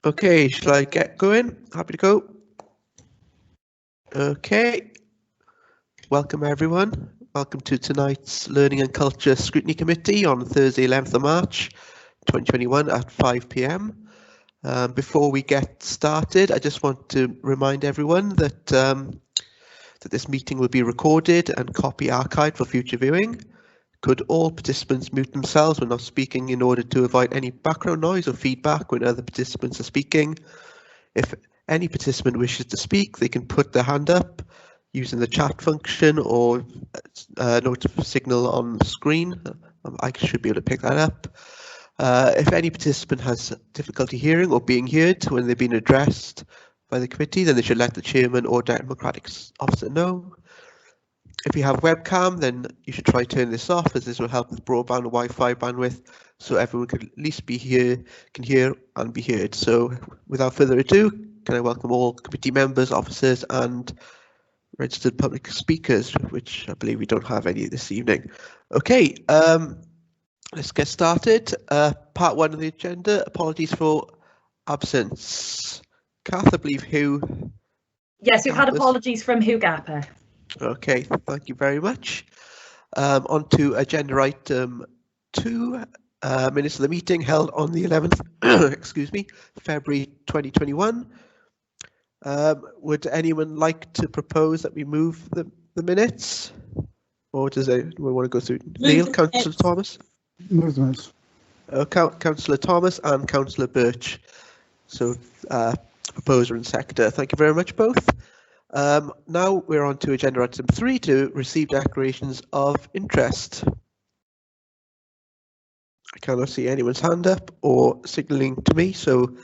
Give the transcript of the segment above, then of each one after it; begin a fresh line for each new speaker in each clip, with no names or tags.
Okay, shall I get going? Happy to go. Okay, welcome everyone. Welcome to tonight's Learning and Culture Scrutiny Committee on Thursday, 11th of March, 2021 at 5 p.m. Before we get started, I just want to remind everyone that that this meeting will be recorded and copy archived for future viewing. Could all participants mute themselves when not speaking in order to avoid any background noise or feedback when other participants are speaking? If any participant wishes to speak, they can put their hand up using the chat function or note signal on the screen. I should be able to pick that up. If any participant has difficulty hearing or being heard when they've been addressed by the committee, then they should let the chairman or democratic officer know. If you have webcam, then you should try turn this off, as this will help with broadband and Wi-Fi bandwidth, so everyone can at least can hear and be heard. So without further ado, can I welcome all committee members, officers and registered public speakers, which I believe we don't have any this evening. Okay, let's get started. Part one of the agenda, apologies for absence. Kath, I believe who?
Yes, we've had apologies from Hugh Gapper.
Okay, thank you very much. On to agenda item 2, minutes of the meeting held on the 11th, excuse me, February 2021. Would anyone like to propose that we move the minutes? Or does anyone want to go through? Neil, Councillor Thomas?
Move the minutes.
Councillor Thomas and Councillor Birch. So, proposer and seconder. Thank you very much, both. Now we're on to agenda item 3 to receive declarations of interest. I cannot see anyone's hand up or signalling to me, so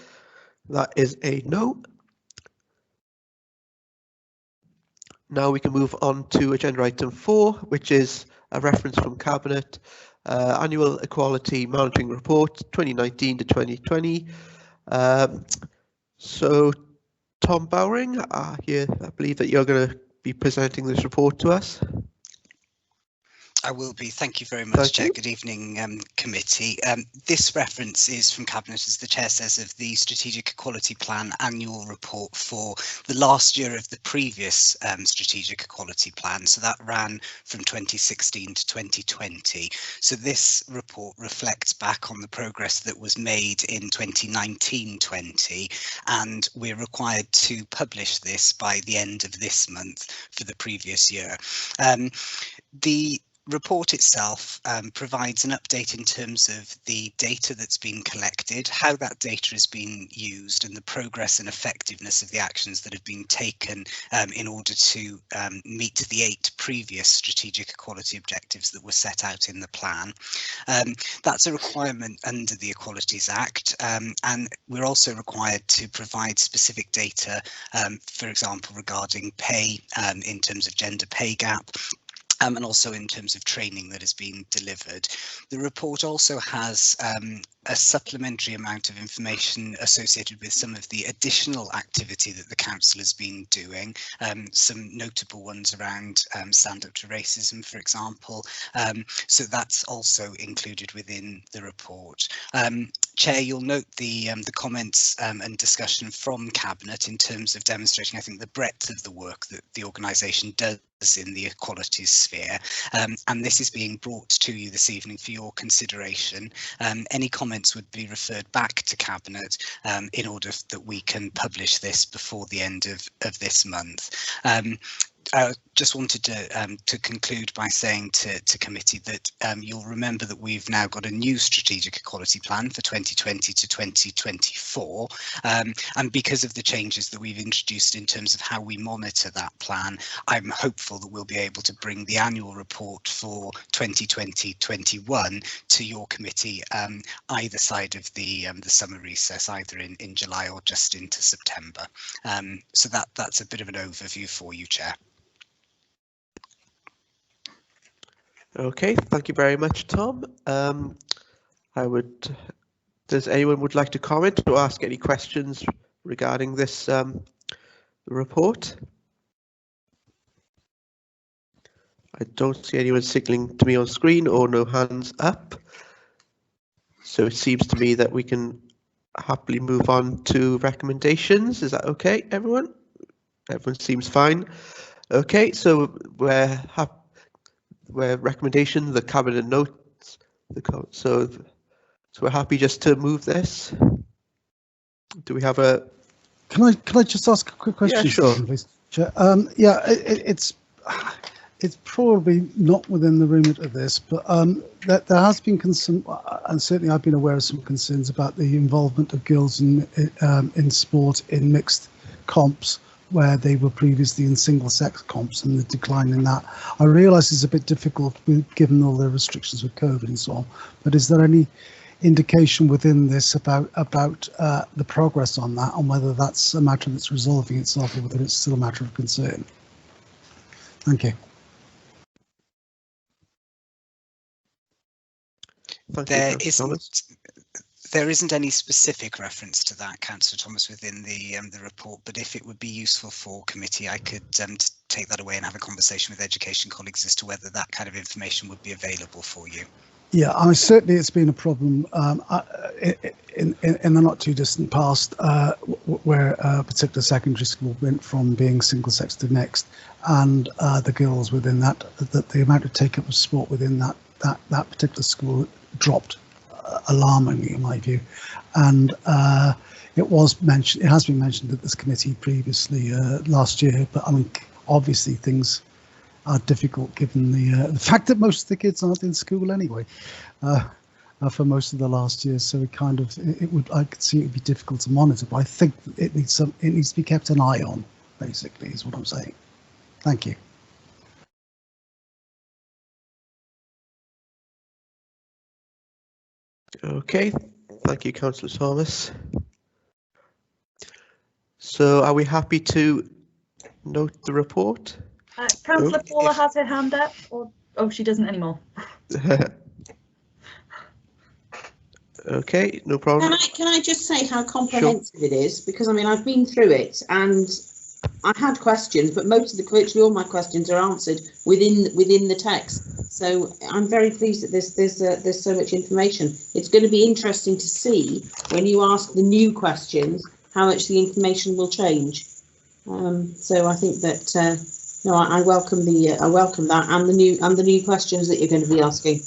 that is a no. Now we can move on to agenda item 4, which is a reference from Cabinet, Annual Equality Monitoring Report 2019 to 2020. So Tom Bowring, here, I believe that you're going to be presenting this report to us.
I will be. Thank you very much, Chair. Good evening, committee. This reference is from Cabinet, as the Chair says, of the Strategic Equality Plan annual report for the last year of the previous Strategic Equality Plan. So that ran from 2016 to 2020. So this report reflects back on the progress that was made in 2019-20, and we're required to publish this by the end of this month for the previous year. The report itself provides an update in terms of the data that's been collected, how that data has been used, and the progress and effectiveness of the actions that have been taken in order to meet the 8 previous strategic equality objectives that were set out in the plan. That's a requirement under the Equalities Act, and we're also required to provide specific data, for example, regarding pay in terms of gender pay gap, and also in terms of training that has been delivered. The report also has a supplementary amount of information associated with some of the additional activity that the council has been doing, some notable ones around stand up to racism, for example. So that's also included within the report. Chair, you'll note the comments and discussion from Cabinet in terms of demonstrating, I think, the breadth of the work that the organisation does in the equalities sphere, and this is being brought to you this evening for your consideration. Any comments would be referred back to Cabinet in order that we can publish this before the end of this month. I just wanted to conclude by saying to committee that you'll remember that we've now got a new strategic equality plan for 2020 to 2024, and because of the changes that we've introduced in terms of how we monitor that plan, I'm hopeful that we'll be able to bring the annual report for 2020-21 to your committee either side of the summer recess, either in July or just into September. So that's a bit of an overview for you, Chair.
Okay, thank you very much, Tom. Does anyone would like to comment or ask any questions regarding this report? I don't see anyone signaling to me on screen or no hands up. So it seems to me that we can happily move on to recommendations. Is that okay, everyone? Everyone seems fine. Okay, so we're recommendation, the cabinet notes, so we're happy just to move this. Do we have a?
Can I just ask a quick question,
Yeah, sure.
Stephen, please? Yeah, it's probably not within the remit of this, but there has been concern, and certainly I've been aware of some concerns about the involvement of girls in sport in mixed comps, where they were previously in single-sex comps, and the decline in that. I realise it's a bit difficult given all the restrictions with COVID and so on, but is there any indication within this about the progress on that, and whether that's a matter that's resolving itself or whether it's still a matter of concern? Thank you.
There isn't any specific reference to that, Councillor Thomas, within the report, but if it would be useful for committee, I could take that away and have a conversation with education colleagues as to whether that kind of information would be available for you.
Yeah, I mean, certainly it's been a problem in the not too distant past, where a particular secondary school went from being single sex to mixed, and the girls within that the amount of take up of sport within that particular school dropped alarmingly, in my view. And it has been mentioned at this committee previously last year, but I mean, obviously things are difficult given the fact that most of the kids aren't in school anyway for most of the last year. So I could see it would be difficult to monitor, but I think it needs to be kept an eye on, basically, is what I'm saying. Thank you.
Okay, thank you, Councillor Thomas. So are we happy to note the report?
Councillor Paula has her hand up, or she doesn't anymore.
Okay, no problem.
Can I just say how comprehensive it is? Because I mean, I've been through it and I had questions, but virtually all my questions are answered within the text. So I'm very pleased that there's so much information. It's going to be interesting to see when you ask the new questions how much the information will change. So I think that I welcome that and the new questions that you're going to be asking.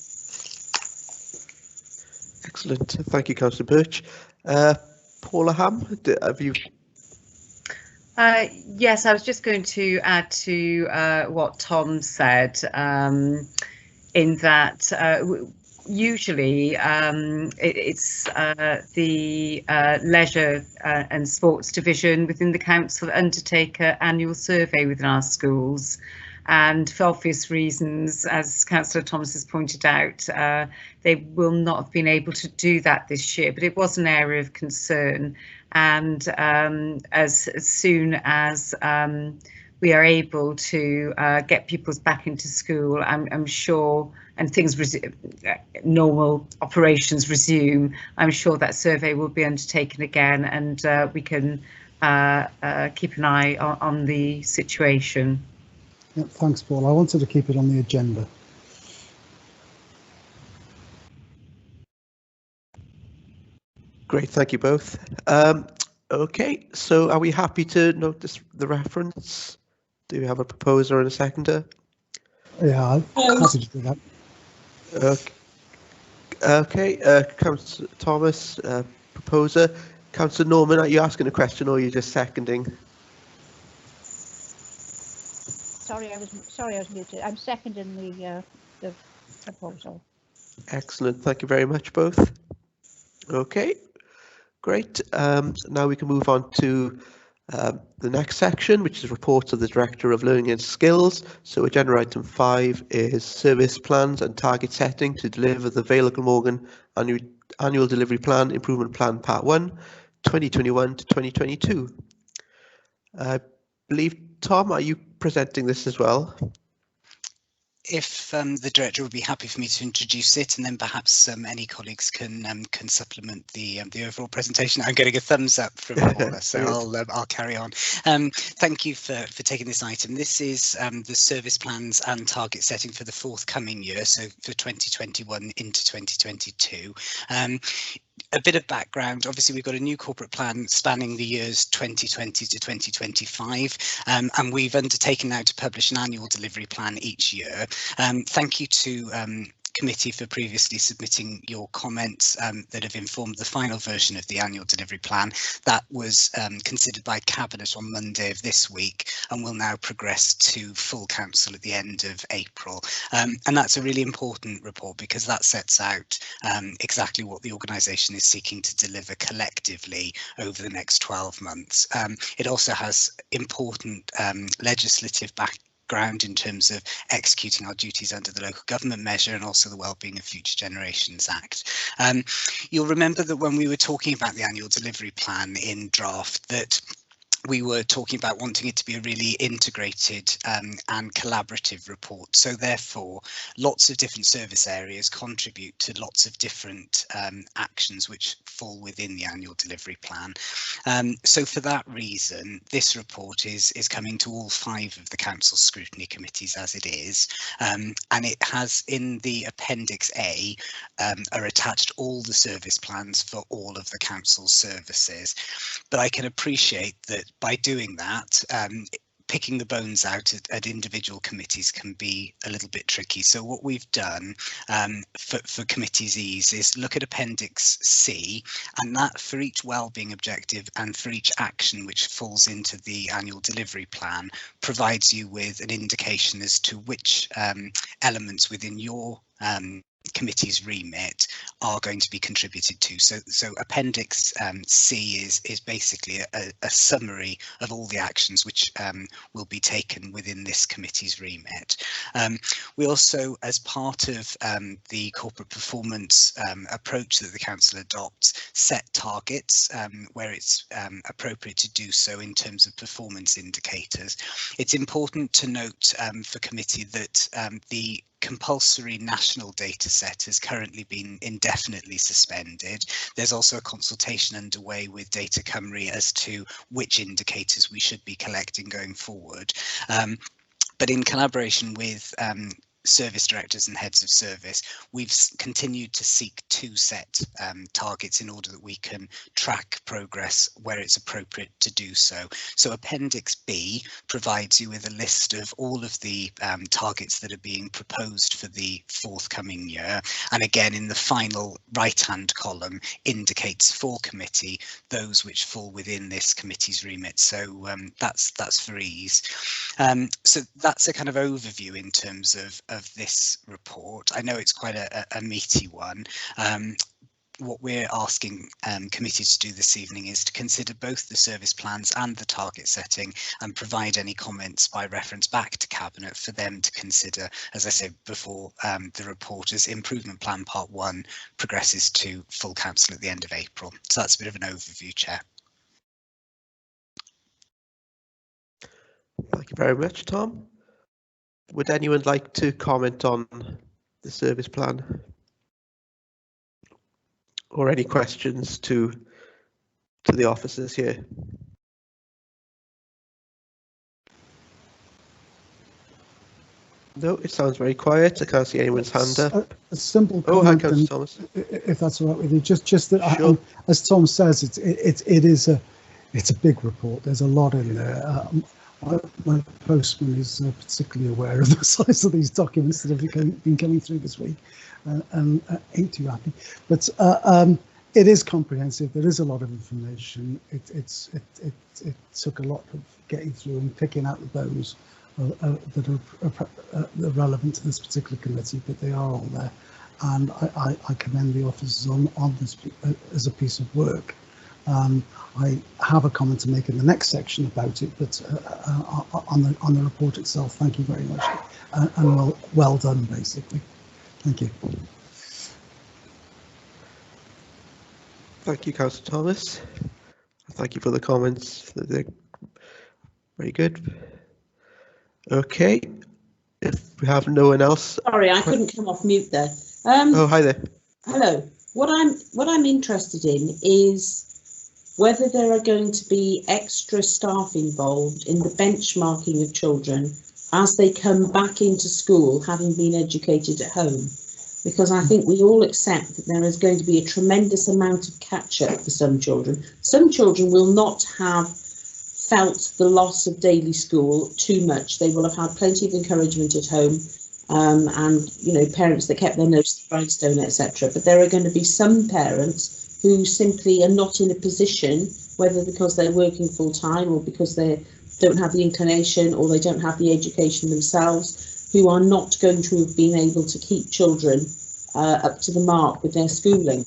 Excellent, thank you, Councillor Birch. Paula Ham, have you?
Yes, I was just going to add to what Tom said, in that usually it's the leisure and sports division within the council that undertake an annual survey within our schools. And for obvious reasons, as Councillor Thomas has pointed out, they will not have been able to do that this year, but it was an area of concern. And as soon as we are able to get pupils back into school, I'm sure, and things normal operations resume, I'm sure that survey will be undertaken again, and we can keep an eye on the situation.
Yeah, thanks, Paul. I wanted to keep it on the agenda.
Great, thank you both. Okay, so are we happy to note the reference? Do we have a proposer and a seconder?
Yeah, I'm happy to do that.
Okay, Councillor Thomas, proposer. Councillor Norman, are you asking a question or are you just seconding?
Sorry, I was muted. I'm seconding the proposal.
Excellent, thank you very much, both. Okay, great. Now we can move on to the next section, which is reports of the Director of Learning and Skills. So agenda item 5 is service plans and target setting to deliver the Vale of Glamorgan annual delivery plan, improvement plan part 1, 2021 to 2022. I believe, Tom, are you presenting this as well?
If the director would be happy for me to introduce it, and then perhaps any colleagues can supplement the overall presentation. I'm getting a thumbs up from Paula, so I'll carry on. Thank you for taking this item. This is the service plans and target setting for the forthcoming year, so for 2021 into 2022. a bit of background. Obviously, we've got a new corporate plan spanning the years 2020 to 2025, and we've undertaken now to publish an annual delivery plan each year. Thank you to committee for previously submitting your comments that have informed the final version of the annual delivery plan. That was considered by Cabinet on Monday of this week and will now progress to full council at the end of April. And that's a really important report because that sets out exactly what the organisation is seeking to deliver collectively over the next 12 months. It also has important legislative background in terms of executing our duties under the local government measure and also the Wellbeing of Future Generations Act. You'll remember that when we were talking about the annual delivery plan in draft, that we were talking about wanting it to be a really integrated and collaborative report. So therefore, lots of different service areas contribute to lots of different actions which fall within the annual delivery plan. So for that reason, this report is coming to all 5 of the council scrutiny committees as it is. And it has in the Appendix A are attached all the service plans for all of the council services. But I can appreciate that by doing that, picking the bones out at individual committees can be a little bit tricky. So what we've done for committees ease is look at Appendix C, and that for each wellbeing objective and for each action which falls into the annual delivery plan provides you with an indication as to which elements within your committee's remit are going to be contributed to. So Appendix C is basically a summary of all the actions which will be taken within this committee's remit. We also, as part of the corporate performance approach that the council adopts, set targets where it's appropriate to do so in terms of performance indicators. It's important to note for committee that the compulsory national data set has currently been indefinitely suspended. There's also a consultation underway with Data Cymru as to which indicators we should be collecting going forward. But in collaboration with service directors and heads of service, we've continued to seek 2 set targets in order that we can track progress where it's appropriate to do so. So Appendix B provides you with a list of all of the targets that are being proposed for the forthcoming year. And again, in the final right-hand column indicates for committee those which fall within this committee's remit. So that's for ease. So that's a kind of overview in terms of this report. I know it's quite a meaty one. What we're asking committee to do this evening is to consider both the service plans and the target setting and provide any comments by reference back to Cabinet for them to consider, as I said before, the report as Improvement Plan Part 1 progresses to full council at the end of April. So that's a bit of an overview, Chair.
Thank you very much, Tom. Would anyone like to comment on the service plan? Or any questions to the officers here? No, it sounds very quiet. I can't see anyone's hand up.
A simple comment, if that's all right with you. Just that,
sure.
As Tom says, it's a big report. There's a lot in there. My postman is particularly aware of the size of these documents that have been coming through this week, and ain't too happy. But it is comprehensive. There is a lot of information. It took a lot of getting through and picking out the bones that are relevant to this particular committee, but they are all there. And I commend the officers on this as a piece of work. I have a comment to make in the next section about it, but on the report itself, thank you very much, and well done, basically. Thank you.
Thank you, Councillor Thomas. Thank you for the comments. They're very good. Okay, if we have no one else.
Sorry, I couldn't come off mute there.
Oh, hi there.
Hello. What I'm interested in is whether there are going to be extra staff involved in the benchmarking of children as they come back into school, having been educated at home. because I think we all accept that there is going to be a tremendous amount of catch-up for some children. Some children will not have felt the loss of daily school too much. They will have had plenty of encouragement at home, and parents that kept their nose to the grindstone, etc. But there are going to be some parents who simply are not in a position, whether because they're working full time or because they don't have the inclination or they don't have the education themselves, who are not going to have been able to keep children up to the mark with their schooling,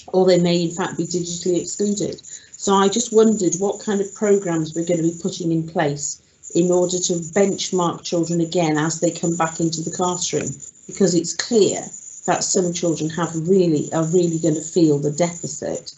or they may in fact be digitally excluded. So I just wondered what kind of programmes we're going to be putting in place in order to benchmark children again as they come back into the classroom, because it's clear that some children are really going to feel the deficit,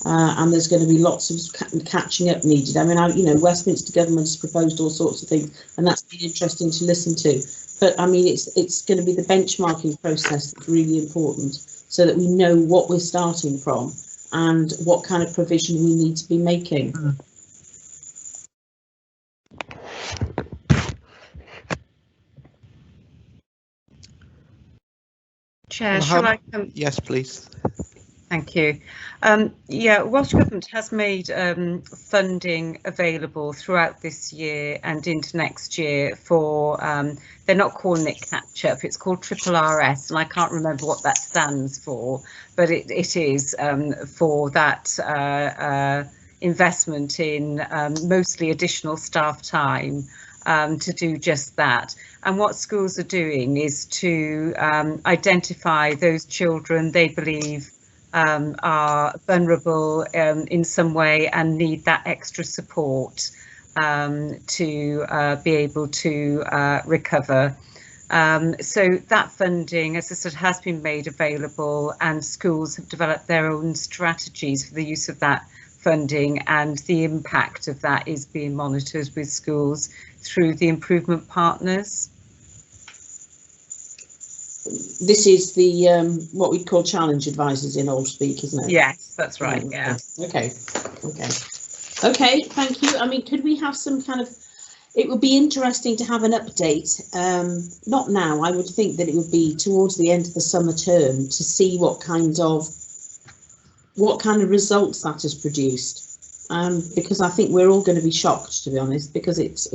and there's going to be lots of catching up needed. I mean, Westminster government has proposed all sorts of things, and that's been interesting to listen to. But I mean, it's going to be the benchmarking process that's really important, so that we know what we're starting from and what kind of provision we need to be making.
Chair, shall I come?
Yes, please.
Thank you. Yeah, Welsh Government has made funding available throughout this year and into next year for, they're not calling it catch-up, it's called RRS, and I can't remember what that stands for, but it is for that investment in mostly additional staff time to do just that. And what schools are doing is to identify those children they believe are vulnerable in some way and need that extra support to be able to recover. So that funding, as I said, has been made available, and schools have developed their own strategies for the use of that funding, and the impact of that is being monitored with schools through the improvement partners.
This is the what we'd call challenge advisors in old speak, isn't it?
Yes, that's right. Yeah.
Okay. Thank you. I mean, could we have some kind of? It would be interesting to have an update. Not now. I would think that it would be towards the end of the summer term to see what kind of results that has produced. Because I think we're all going to be shocked, to be honest, because it's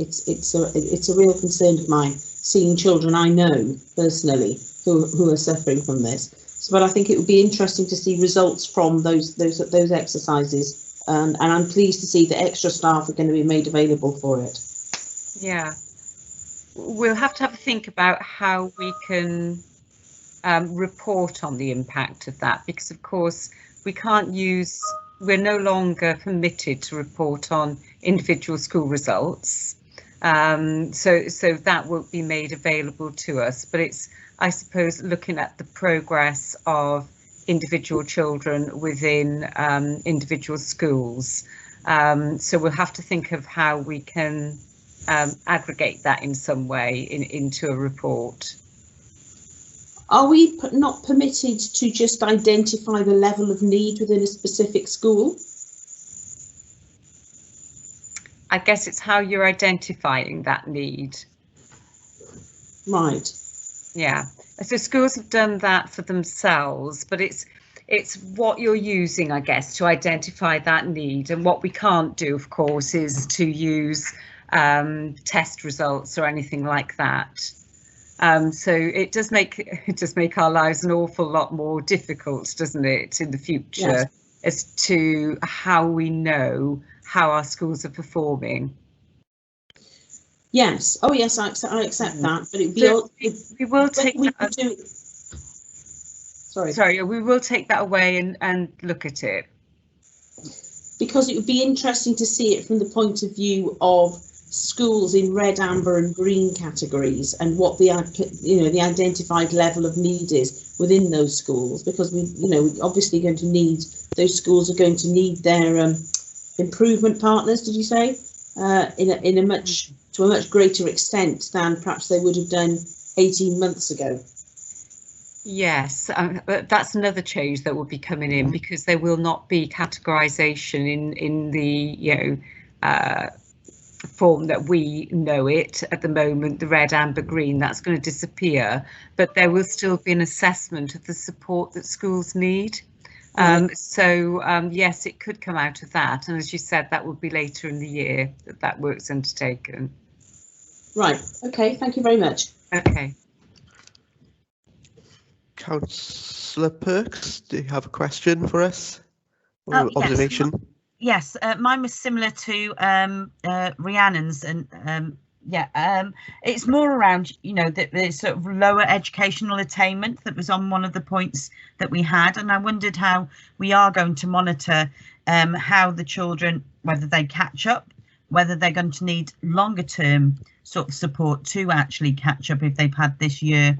a real concern of mine, seeing children I know personally who are suffering from this. So, but I think it would be interesting to see results from those exercises, and I'm pleased to see that extra staff are going to be made available for it.
Yeah, we'll have to have a think about how we can report on the impact of that, because of course we can't use. We're no longer permitted to report on individual school results, so that won't be made available to us. But it's, I suppose, looking at the progress of individual children within individual schools. So we'll have to think of how we can aggregate that in some way into a report.
Are we not permitted to just identify the level of need within a specific school?
I guess it's how you're identifying that need.
Right.
Yeah. So schools have done that for themselves, but it's what you're using, I guess, to identify that need. And what we can't do, of course, is to use test results or anything like that. So it does make our lives an awful lot more difficult, doesn't it, in the future, yes, as to how we know how our schools are performing.
Yes. Oh, yes, I accept that. But it'd be
so we will take that. Sorry, we will take that away and look at it,
because it would be interesting to see it from the point of view of schools in red, amber and green categories, and what the identified level of need is within those schools, because we're obviously going to need, those schools are going to need their improvement partners, did you say, in a much greater extent than perhaps they would have done 18 months ago.
Yes, but that's another change that will be coming in, because there will not be categorisation in the form that we know it at the moment, the red, amber, green, that's going to disappear, but there will still be an assessment of the support that schools need. Yes, it could come out of that, and as you said, that will be later in the year that work's undertaken.
Right, okay, thank you very much.
Okay.
Councillor Perks, do you have a question for us or observation?
Yes, mine was similar to Rhiannon's, and it's more around, you know, the sort of lower educational attainment that was on one of the points that we had, and I wondered how we are going to monitor how the children, whether they catch up, whether they're going to need longer term sort of support to actually catch up if they've had this year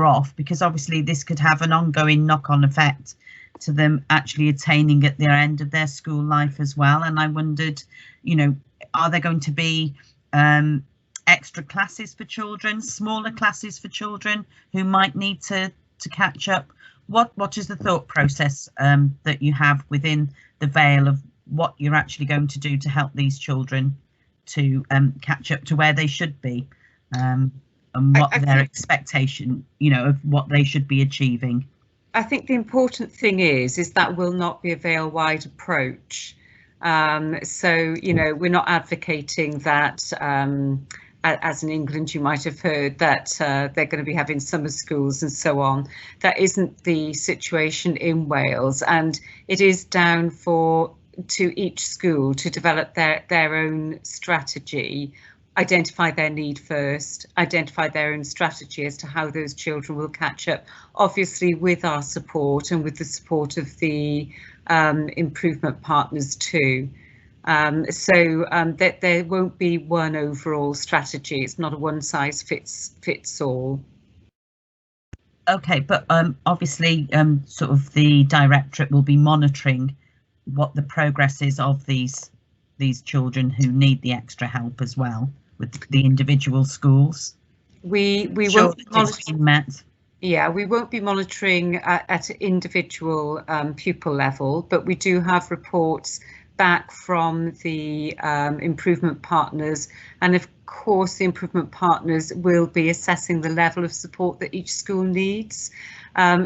off, because obviously this could have an ongoing knock-on effect to them actually attaining at their end of their school life as well. And I wondered, you know, are there going to be extra classes for children, smaller classes for children who might need to catch up? What is the thought process that you have within the veil of what you're actually going to do to help these children to catch up to where they should be, and what their expectation, you know, of what they should be achieving?
I think the important thing is that will not be a veil-wide approach. So, you know, we're not advocating that, as in England, you might have heard that they're going to be having summer schools and so on. That isn't the situation in Wales, and it is down to each school to develop their own strategy, identify their need first, identify their own strategy as to how those children will catch up, obviously with our support and with the support of the improvement partners too. That there won't be one overall strategy. It's not a one size fits all.
Okay, but obviously sort of the directorate will be monitoring what the progress is of these children who need the extra help as well with the individual schools.
We won't be monitoring. Yeah, we won't be monitoring at individual pupil level, but we do have reports back from the improvement partners, and of course the improvement partners will be assessing the level of support that each school needs.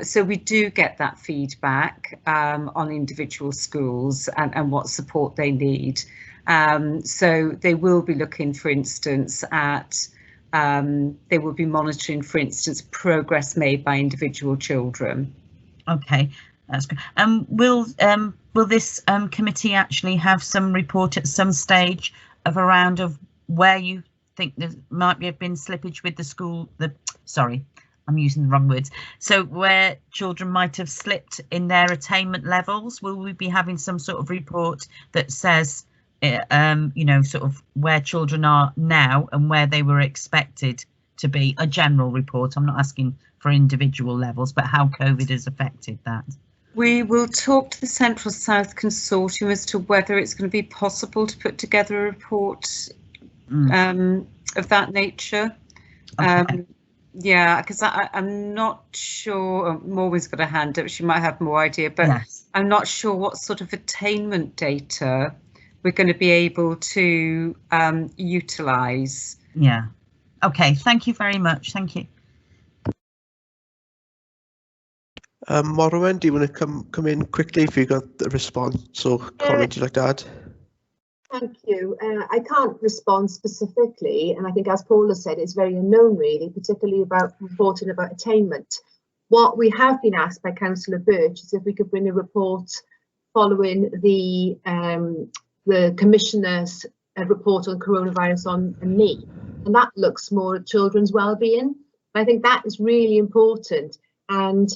So we do get that feedback on individual schools and what support they need. So they will be looking, for instance, at they will be monitoring, for instance, progress made by individual children.
Okay, that's good. Will this committee actually have some report at some stage of around of where you think there might have been slippage with the school? Sorry, I'm using the wrong words. So where children might have slipped in their attainment levels, will we be having some sort of report that says, you know, sort of where children are now and where they were expected to be? A general report. I'm not asking for individual levels, but how COVID has affected that.
We will talk to the Central South Consortium as to whether it's going to be possible to put together a report of that nature.
Okay.
Yeah, because I'm not sure. Morwen's got a hand up. She might have more idea, but yes. I'm not sure what sort of attainment data we're going to be able to utilise.
Yeah. Okay. Thank you very much. Thank you.
Morwen, do you want to come in quickly if you've got the response or comment you'd like to add?
Thank you. I can't respond specifically, and I think, as Paula said, it's very unknown really, particularly about reporting about attainment. What we have been asked by Councillor Birch is if we could bring a report following the Commissioner's report on coronavirus on me, and that looks more at children's well-being. I think that is really important, and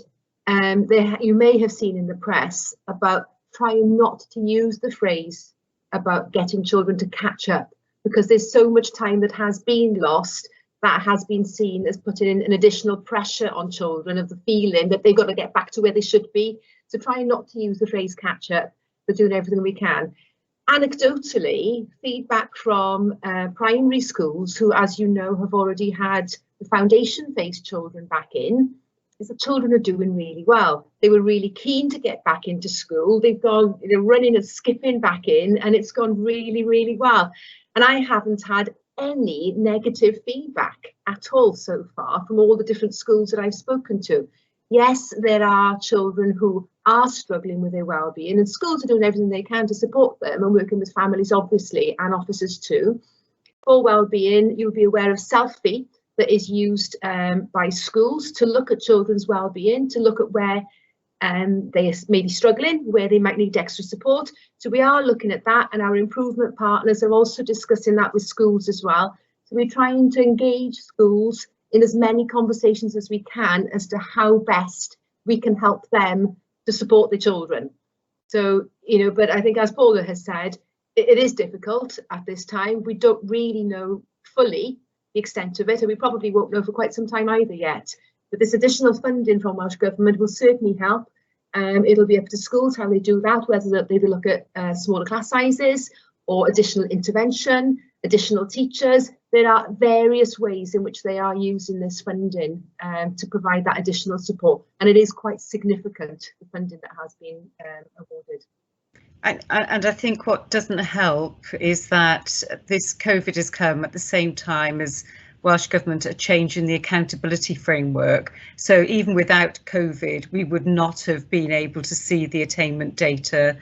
you may have seen in the press about trying not to use the phrase about getting children to catch up, because there's so much time that has been lost that has been seen as putting in an additional pressure on children of the feeling that they've got to get back to where they should be. So trying not to use the phrase catch up, but doing everything we can. Anecdotally, feedback from primary schools who, as you know, have already had the foundation phase children back in, is the children are doing really well. They were really keen to get back into school. They're running and skipping back in, and it's gone really, really well. And I haven't had any negative feedback at all so far from all the different schools that I've spoken to. Yes, there are children who are struggling with their well-being, and schools are doing everything they can to support them and working with families, obviously, and officers too. For well-being, you'll be aware of selfie that is used by schools to look at children's well-being, to look at where they may be struggling, where they might need extra support. So we are looking at that, and our improvement partners are also discussing that with schools as well. So we're trying to engage schools in as many conversations as we can as to how best we can help them to support the children. So, you know, but I think, as Paula has said, it is difficult at this time. We don't really know fully the extent of it, and we probably won't know for quite some time either yet. But this additional funding from Welsh Government will certainly help. It'll be up to schools how they do that, whether they look at smaller class sizes or additional intervention, additional teachers. There are various ways in which they are using this funding to provide that additional support, and it is quite significant, the funding that has been awarded.
And I think what doesn't help is that this COVID has come at the same time as Welsh Government are changing the accountability framework. So even without COVID, we would not have been able to see the attainment data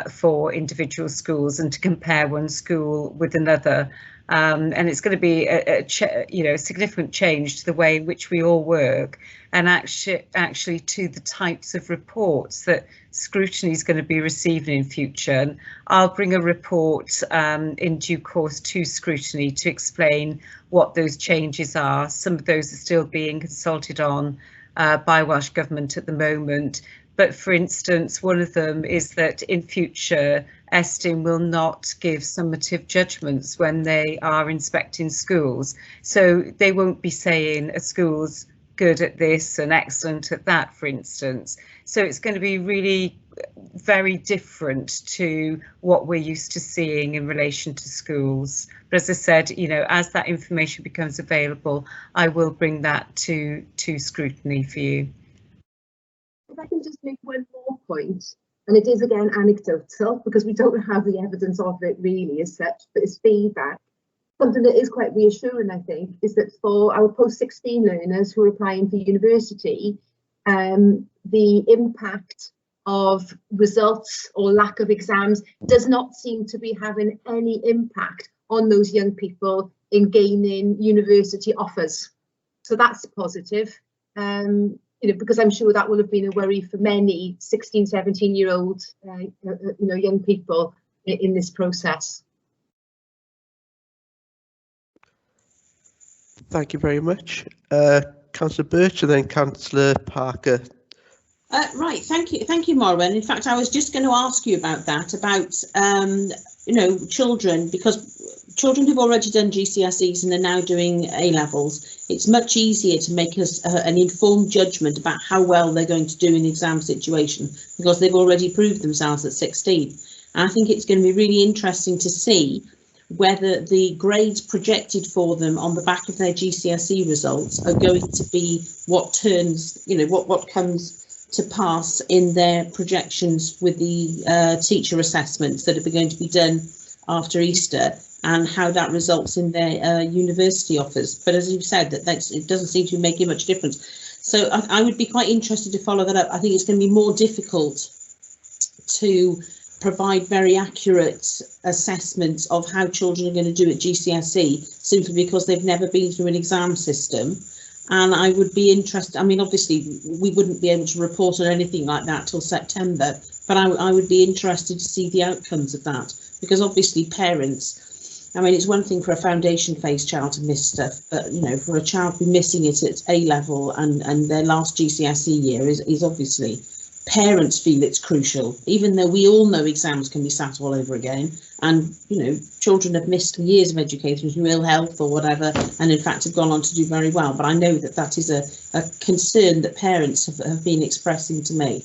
for individual schools and to compare one school with another. And it's going to be a significant change to the way in which we all work, and actually to the types of reports that Scrutiny is going to be receiving in future. And I'll bring a report in due course to Scrutiny to explain what those changes are. Some of those are still being consulted on by Welsh Government at the moment. But for instance, one of them is that in future, Estyn will not give summative judgments when they are inspecting schools. So they won't be saying a school's good at this and excellent at that, for instance. So it's going to be really very different to what we're used to seeing in relation to schools. But as I said, you know, as that information becomes available, I will bring that to Scrutiny for you.
If I can just make one more point, and it is again anecdotal because we don't have the evidence of it really as such, but it's feedback. Something that is quite reassuring, I think, is that for our post-16 learners who are applying for university, the impact of results or lack of exams does not seem to be having any impact on those young people in gaining university offers. So that's positive. You know, because I'm sure that will have been a worry for many 16, 17-year-old, young people in this process.
Thank you very much. Councillor Birch and then Councillor Parker.
Right, thank you, Maura. In fact, I was just going to ask you about that, about children, because children who've already done GCSEs and are now doing A-levels, it's much easier to make an informed judgment about how well they're going to do in the exam situation because they've already proved themselves at 16. And I think it's going to be really interesting to see whether the grades projected for them on the back of their GCSE results are going to be what turns, what comes to pass in their projections with the teacher assessments that are going to be done after Easter, and how that results in their university offers. But as you've said, it doesn't seem to be making much difference. So I would be quite interested to follow that up. I think it's going to be more difficult to provide very accurate assessments of how children are going to do at GCSE, simply because they've never been through an exam system. And I would be interested, I mean, obviously we wouldn't be able to report on anything like that till September, but I would be interested to see the outcomes of that, because obviously parents, I mean, it's one thing for a foundation phase child to miss stuff, but for a child to be missing it at A level and their last GCSE year is obviously, parents feel it's crucial, even though we all know exams can be sat all over again. And, children have missed years of education through ill health or whatever, and in fact have gone on to do very well. But I know that that is a concern that parents have been expressing to me.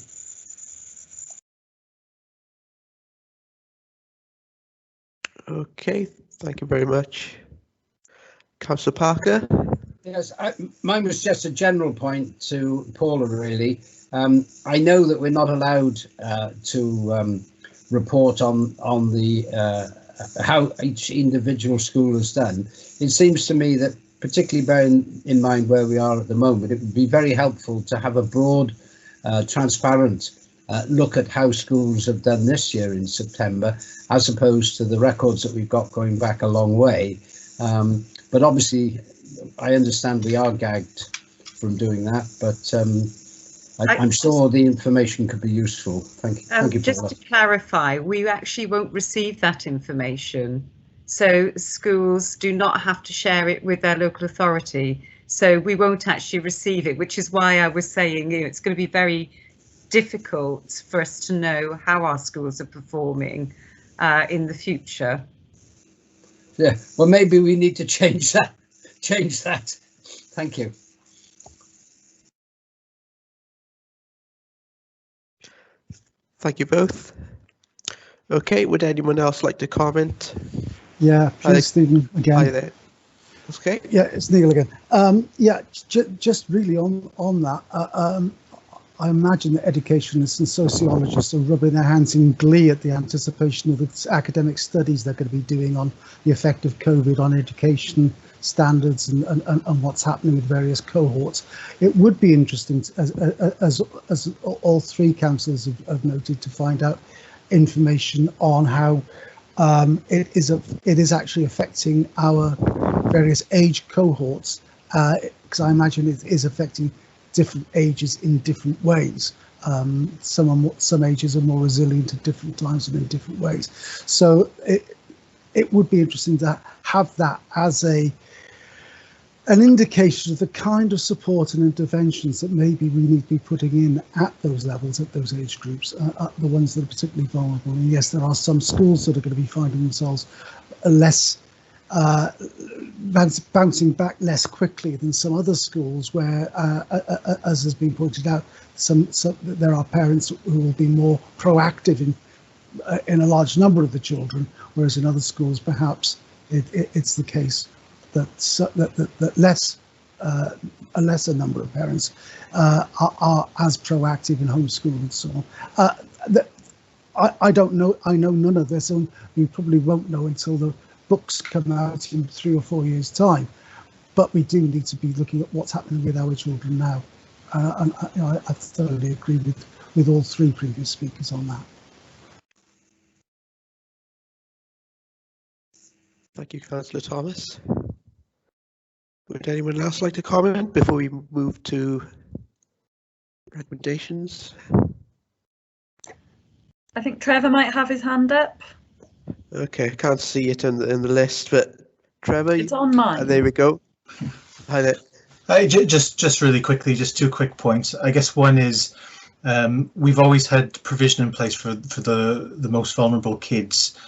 Okay, thank you very much. Councillor Parker.
Yes, mine was just a general point to Paula, really. I know that we're not allowed to report on the how each individual school has done. It seems to me that, particularly bearing in mind where we are at the moment, it would be very helpful to have a broad, transparent look at how schools have done this year in September, as opposed to the records that we've got going back a long way. But obviously, I understand we are gagged from doing that, but I'm sure the information could be useful. Thank you. Thank you,
just
Paula.
to clarify, we actually won't receive that information. So schools do not have to share it with their local authority. So we won't actually receive it, which is why I was saying, you know, it's going to be very difficult for us to know how our schools are performing in the future.
Yeah, well, maybe we need to change that. Change that. Thank you.
Thank you both. Okay, would anyone else like to comment?
Yeah, please, Stephen, again.
Hi there. Okay.
Yeah, it's Neil again. Yeah, just really on that. I imagine that educationists and sociologists are rubbing their hands in glee at the anticipation of the academic studies they're going to be doing on the effect of COVID on education standards and what's happening with various cohorts. It would be interesting, as all three councillors have noted, to find out information on how it is actually affecting our various age cohorts, because I imagine it is affecting different ages in different ways. Some ages are more resilient at different times and in different ways. So it would be interesting to have that as an indication of the kind of support and interventions that maybe we need to be putting in at those levels, at those age groups, the ones that are particularly vulnerable. And yes, there are some schools that are going to be finding themselves less bouncing back less quickly than some other schools where, as has been pointed out, there are parents who will be more proactive in a large number of the children, whereas in other schools perhaps it's the case that a lesser number of parents are as proactive in homeschool and so on. I don't know. I know none of this, and we probably won't know until the books come out in 3 or 4 years' time. But we do need to be looking at what's happening with our children now. And I thoroughly agree with all three previous speakers on that.
Thank you, Councillor Thomas. Would anyone else like to comment before we move to recommendations?
I think Trevor might have his hand up.
Okay, I can't see it in the list, but Trevor,
it's on mine.
There we go. Hi there.
Hi, just really quickly, just 2 quick points. I guess one is we've always had provision in place for the most vulnerable kids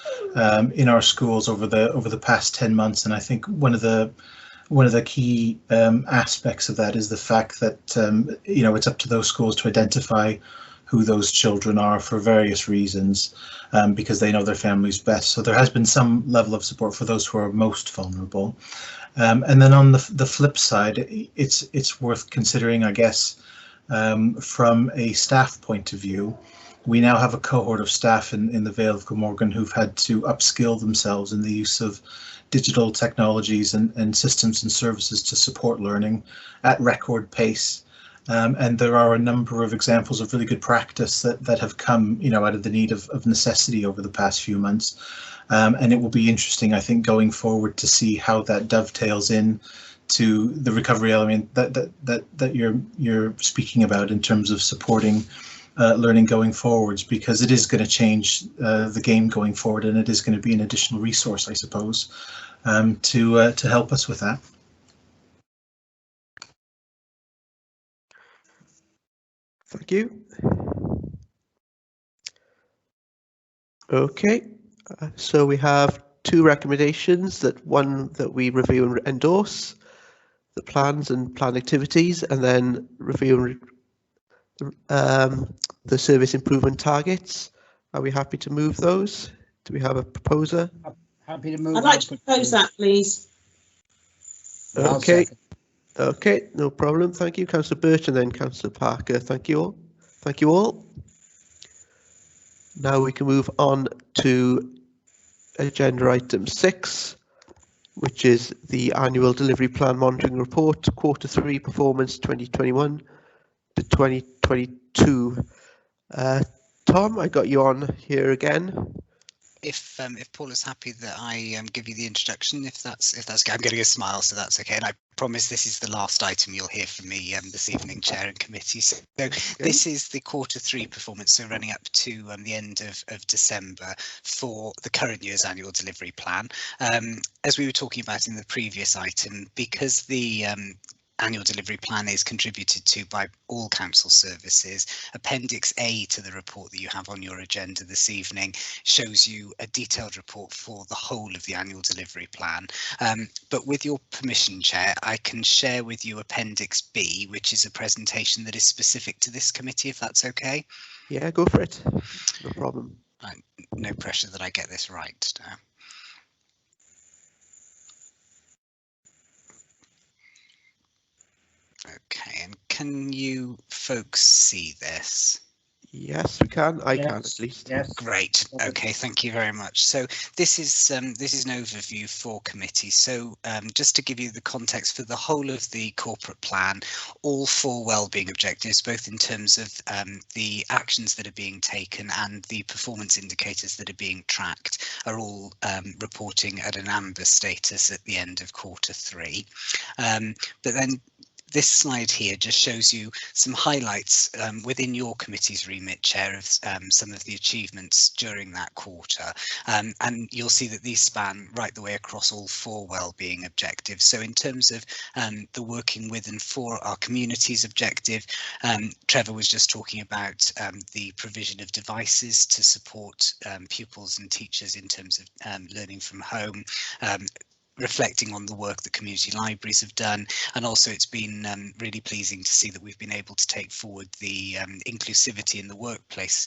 in our schools over the past 10 months, and I think one of the key aspects of that is the fact that it's up to those schools to identify who those children are for various reasons, because they know their families best. So there has been some level of support for those who are most vulnerable. And then on the flip side, it's worth considering, I guess, from a staff point of view. We now have a cohort of staff in the Vale of Glamorgan who've had to upskill themselves in the use of digital technologies and systems and services to support learning at record pace. And there are a number of examples of really good practice that have come, out of the need of necessity over the past few months. And it will be interesting, I think, going forward to see how that dovetails in to the recovery element that you're speaking about in terms of supporting learning going forwards, because it is going to change the game going forward, and it is going to be an additional resource, I suppose, to help us with that.
Thank you. Okay, so we have 2 recommendations, one that we review and endorse, the plans and plan activities, and then review the service improvement targets. Are we happy to move those? Do we have a proposer?
Happy to move.
I'd like to propose that, please.
Okay. Okay, no problem. Thank you, Councillor Birch, and then Councillor Parker. Thank you all. Thank you all. Now we can move on to agenda item 6, which is the annual delivery plan monitoring report, Q3 performance 2021 to 2022. Tom, I got you on here again.
If Paul is happy that I give you the introduction, if that's okay. I'm getting a smile, so that's okay. And I promise this is the last item you'll hear from me this evening, Chair and Committee. So this is the Q3 performance, so running up to the end of December for the current year's annual delivery plan. As we were talking about in the previous item, because the annual delivery plan is contributed to by all council services, Appendix A to the report that you have on your agenda this evening shows you a detailed report for the whole of the annual delivery plan. But with your permission, Chair, I can share with you Appendix B, which is a presentation that is specific to this committee, if that's okay.
Yeah, go for it. No problem.
No pressure that I get this right now. Okay, and can you folks see this?
Yes, we can. I can at least.
Yes.
Great. Okay, thank you very much. So this is an overview for committee. So just to give you the context for the whole of the corporate plan, all 4 wellbeing objectives, both in terms of the actions that are being taken and the performance indicators that are being tracked, are all reporting at an amber status at the end of Q3. But then this slide here just shows you some highlights within your committee's remit, Chair, of some of the achievements during that quarter. And you'll see that these span right the way across all 4 wellbeing objectives. So in terms of the working with and for our communities objective, Trevor was just talking about the provision of devices to support pupils and teachers in terms of learning from home, reflecting on the work that community libraries have done. And also it's been really pleasing to see that we've been able to take forward the inclusivity in the workplace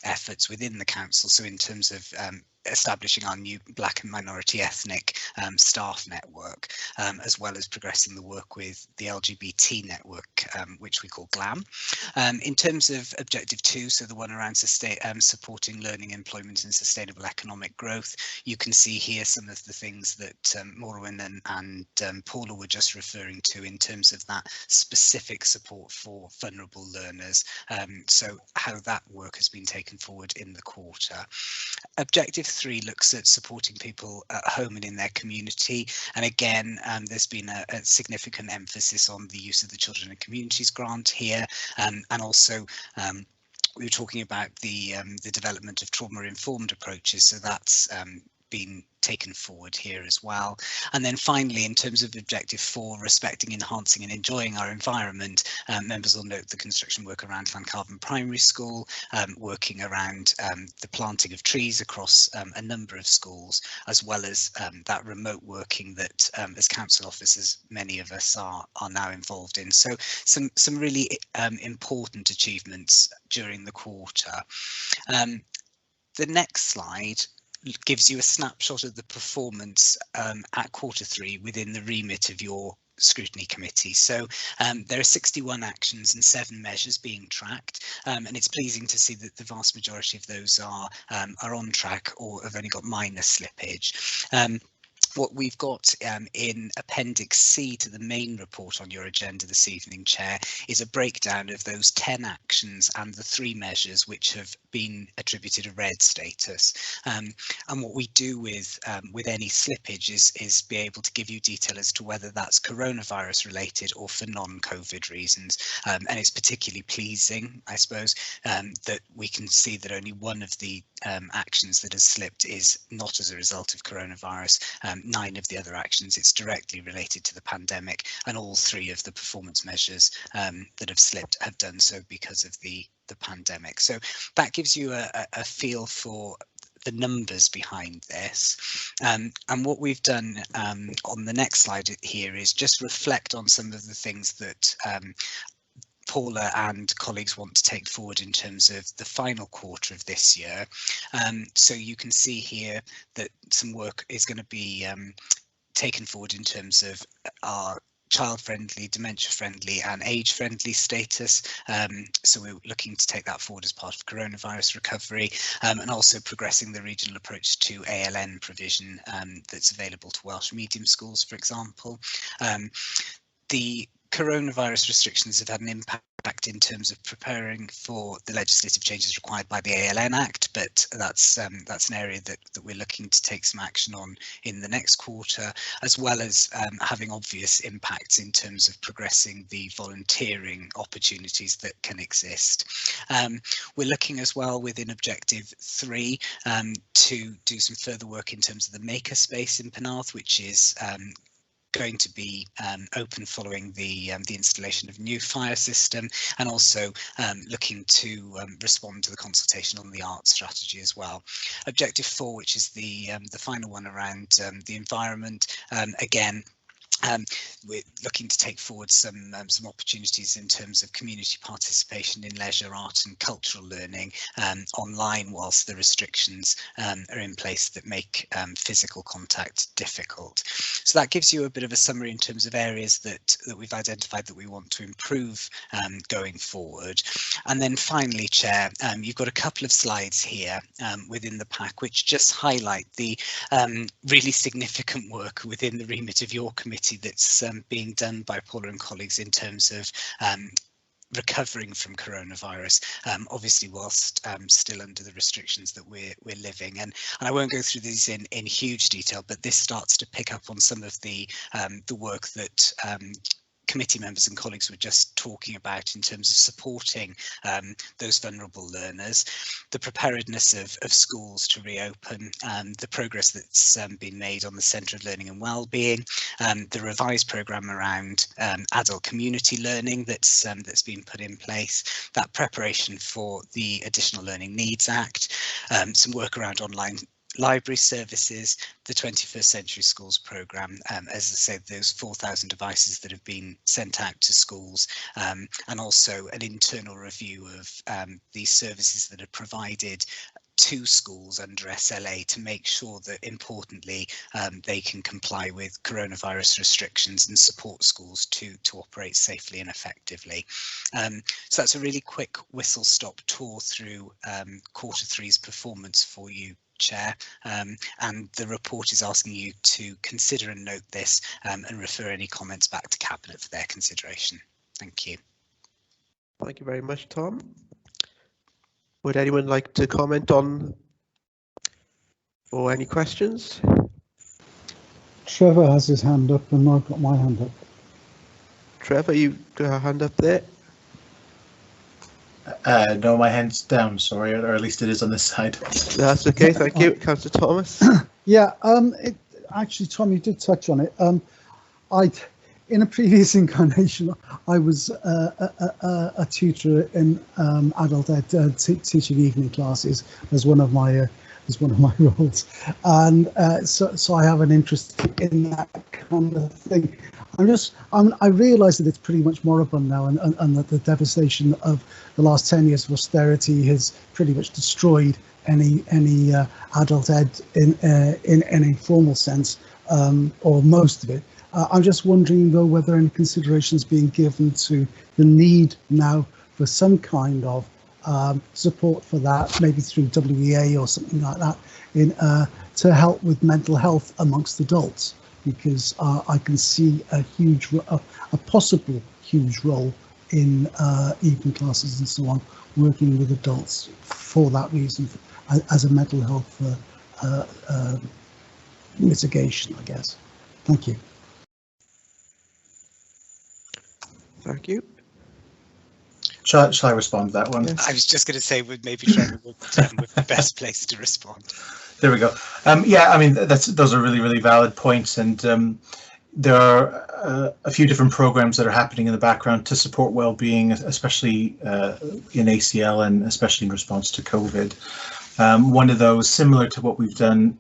efforts within the council. So in terms of establishing our new Black and minority ethnic staff network, as well as progressing the work with the LGBT network, which we call GLAM. In terms of objective 2, so the one around supporting learning, employment and sustainable economic growth, you can see here some of the things that Morwen and Paula were just referring to in terms of that specific support for vulnerable learners. So how that work has been taken forward in the quarter. Objective 3 looks at supporting people at home and in their community, and again there's been a significant emphasis on the use of the Children and Communities grant here, and also we were talking about the development of trauma-informed approaches, so that's been taken forward here as well. And then finally, in terms of objective 4, respecting, enhancing and enjoying our environment, members will note the construction work around Llancarvan Primary School, working around the planting of trees across a number of schools, as well as that remote working that as council officers many of us are now involved in. So some really important achievements during the quarter. The next slide gives you a snapshot of the performance at Q3 within the remit of your scrutiny committee. So there are 61 actions and 7 measures being tracked, and it's pleasing to see that the vast majority of those are on track or have only got minor slippage. What we've got in Appendix C to the main report on your agenda this evening, Chair, is a breakdown of those 10 actions and the 3 measures which have been attributed a red status. And what we do with any slippage is be able to give you detail as to whether that's coronavirus related or for non-COVID reasons. And it's particularly pleasing, I suppose, that we can see that only one of the actions that has slipped is not as a result of coronavirus. 9 of the other actions, it's directly related to the pandemic, and all 3 of the performance measures that have slipped have done so because of the pandemic. So that gives you a feel for the numbers behind this. And what we've done on the next slide here is just reflect on some of the things that Paula and colleagues want to take forward in terms of the final quarter of this year. So you can see here that some work is going to be taken forward in terms of our child-friendly, dementia-friendly and age-friendly status. So we're looking to take that forward as part of coronavirus recovery, and also progressing the regional approach to ALN provision that's available to Welsh medium schools, for example. The coronavirus restrictions have had an impact in terms of preparing for the legislative changes required by the ALN Act, but that's an area that we're looking to take some action on in the next quarter, as well as having obvious impacts in terms of progressing the volunteering opportunities that can exist. We're looking as well within Objective 3 to do some further work in terms of the makerspace in Penarth, which is going to be open following the installation of a new fire system, and also looking to respond to the consultation on the art strategy as well. Objective 4, which is the final one around the environment, again, we're looking to take forward some opportunities in terms of community participation in leisure, art and cultural learning online, whilst the restrictions are in place that make physical contact difficult. So that gives you a bit of a summary in terms of areas that we've identified that we want to improve going forward. And then finally, Chair, you've got a couple of slides here within the pack which just highlight the really significant work within the remit of your committee that's being done by Paula and colleagues in terms of recovering from coronavirus, obviously whilst still under the restrictions that we're living. And I won't go through these in huge detail, but this starts to pick up on some of the work that committee members and colleagues were just talking about in terms of supporting those vulnerable learners, the preparedness of schools to reopen, the progress that's been made on the Centre of Learning and Wellbeing, the revised programme around adult community learning that's been put in place, that preparation for the Additional Learning Needs Act, some work around online library services, the 21st Century Schools programme, as I said, those 4,000 devices that have been sent out to schools, and also an internal review of these services that are provided to schools under SLA to make sure that, importantly, they can comply with coronavirus restrictions and support schools to operate safely and effectively. So that's a really quick whistle-stop tour through Q3's performance for you, Chair, and the report is asking you to consider and note this and refer any comments back to Cabinet for their consideration. Thank you.
Thank you very much, Tom. Would anyone like to comment on or any questions?
Trevor has his hand up and I've got my hand up.
Trevor, you got a hand up there?
No, my hand's down, sorry, or at least it is on this side.
That's okay, thank you. Councillor Thomas.
Yeah, actually, Tom, you did touch on it. In a previous incarnation, I was a tutor in adult ed, teaching evening classes as one of my roles, and so I have an interest in that kind of thing. I realise that it's pretty much moribund now, and that the devastation of the last 10 years of austerity has pretty much destroyed any adult ed in any formal sense, or most of it. I'm just wondering though whether any consideration is being given to the need now for some kind of support for that, maybe through WEA or something like that, to help with mental health amongst adults, because I can see a possible huge role in evening classes and so on, working with adults for that reason, as a mental health mitigation, I guess. Thank you.
Thank you.
Shall I respond to that one?
Yes.
I was just going to say, maybe Trevor would be the best place to respond.
There we go. Yeah, I mean, those are really, really valid points, and there are a few different programs that are happening in the background to support well-being, especially in ACL and especially in response to COVID. One of those, similar to what we've done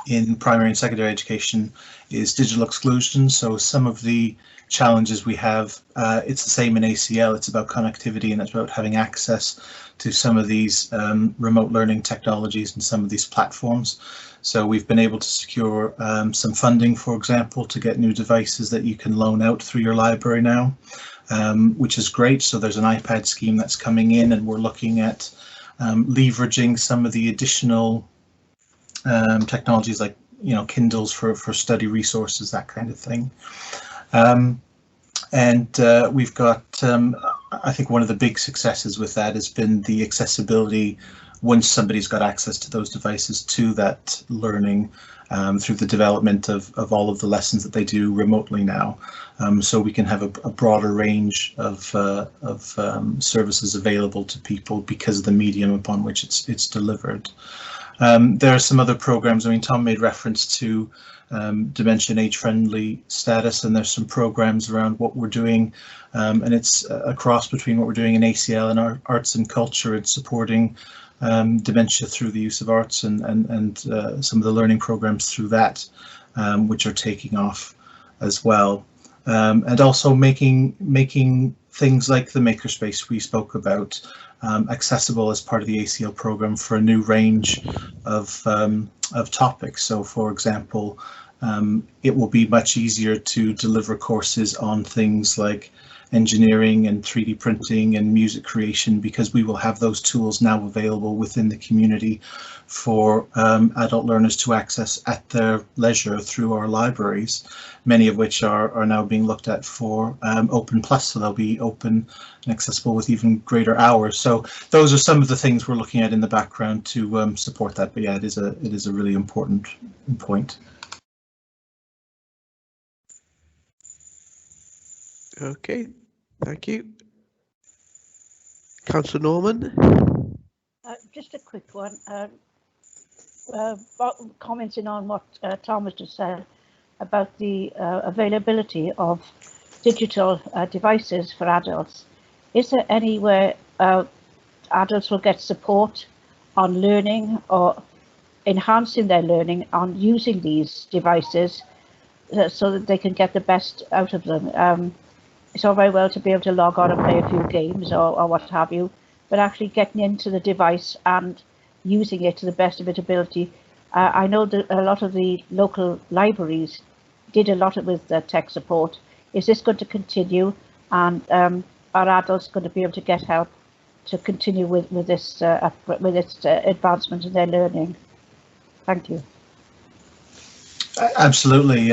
in primary and secondary education is digital exclusion. So some of the challenges we have, it's the same in ACL. It's about connectivity and it's about having access to some of these remote learning technologies and some of these platforms. So we've been able to secure some funding, for example, to get new devices that you can loan out through your library now, which is great. So there's an iPad scheme that's coming in, and we're looking at leveraging some of the additional technologies like, you know, Kindles for study resources, that kind of thing. We've got, I think one of the big successes with that has been the accessibility once somebody's got access to those devices to that learning through the development of all of the lessons that they do remotely now. So we can have a broader range of services available to people because of the medium upon which it's delivered. There are some other programs. I mean, Tom made reference to dementia and age-friendly status, and there's some programs around what we're doing, and it's a cross between what we're doing in ACL and our arts and culture and supporting dementia through the use of arts and some of the learning programs through that, which are taking off as well, and also making things like the makerspace we spoke about accessible as part of the ACL program for a new range of topics. So, for example, it will be much easier to deliver courses on things like engineering and 3D printing and music creation, because we will have those tools now available within the community for adult learners to access at their leisure through our libraries, many of which are now being looked at for Open Plus, so they'll be open and accessible with even greater hours. So those are some of the things we're looking at in the background to support that. But yeah, it is a really important point.
Okay, thank you. Councillor Norman.
Just a quick one. Commenting on what Thomas just said about the availability of digital devices for adults. Is there anywhere adults will get support on learning or enhancing their learning on using these devices so that they can get the best out of them? It's all very well to be able to log on and play a few games or what have you, but actually getting into the device and using it to the best of its ability. I know that a lot of the local libraries did a lot with tech support. Is this going to continue, and are adults going to be able to get help to continue with this advancement in their learning? Thank you.
Absolutely.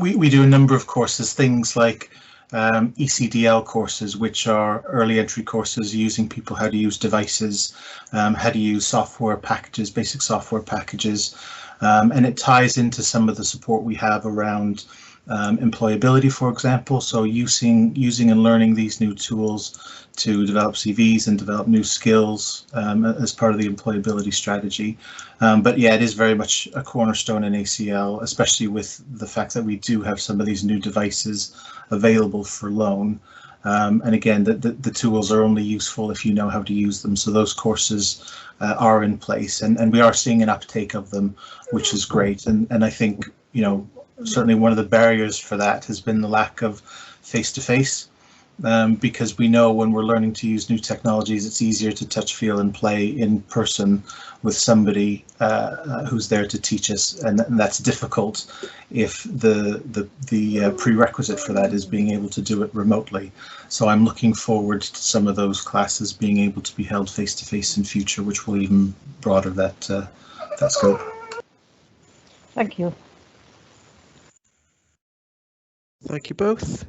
We do a number of courses, things like ECDL courses, which are early entry courses using people how to use devices, how to use software packages, basic software packages, and it ties into some of the support we have around employability, for example. So using and learning these new tools to develop CVs and develop new skills as part of the employability strategy. But yeah, it is very much a cornerstone in ACL, especially with the fact that we do have some of these new devices available for loan. And again, the tools are only useful if you know how to use them. So those courses are in place, and we are seeing an uptake of them, which is great. And I think, you know, certainly one of the barriers for that has been the lack of face-to-face, because we know when we're learning to use new technologies, it's easier to touch, feel and play in person with somebody who's there to teach us, and that's difficult if the prerequisite for that is being able to do it remotely. So I'm looking forward to some of those classes being able to be held face-to-face in future, which will even broaden that scope.
Thank you.
Thank you both.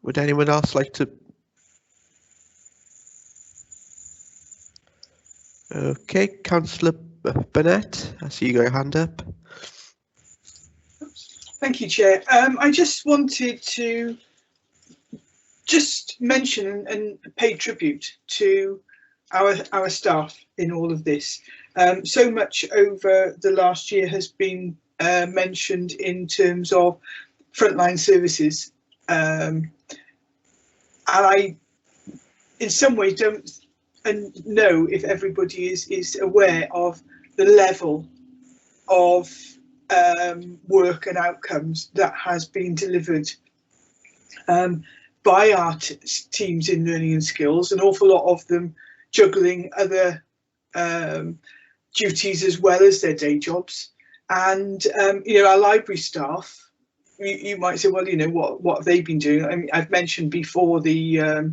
Would anyone else like to? Okay, Councillor Burnett, I see you got your hand up.
Thank you, Chair. I just wanted to mention and pay tribute to our staff in all of this. So much over the last year has been mentioned in terms of frontline services, and I in some ways don't know if everybody is aware of the level of work and outcomes that has been delivered by our teams in learning and skills, an awful lot of them juggling other duties as well as their day jobs. And you know, our library staff, you might say, well, you know, what have they been doing? I mean, I've mentioned before the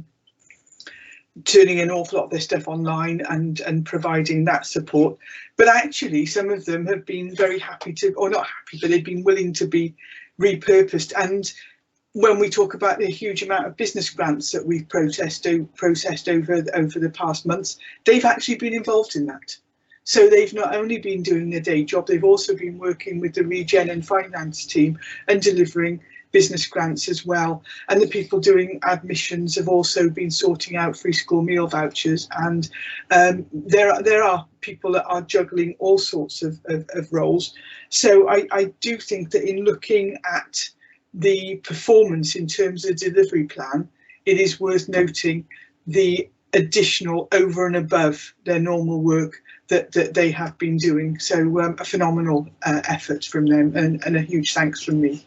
turning an awful lot of their stuff online and providing that support, but actually some of them have been very happy to, or not happy, but they've been willing to be repurposed. And when we talk about the huge amount of business grants that we've processed over the past months, they've actually been involved in that. So they've not only been doing their day job, they've also been working with the Regen and Finance team and delivering business grants as well. And the people doing admissions have also been sorting out free school meal vouchers. And there are people that are juggling all sorts of roles. So I do think that in looking at the performance in terms of delivery plan, it is worth noting the additional over and above their normal work that they have been doing. So a phenomenal effort from them, and a huge thanks from me.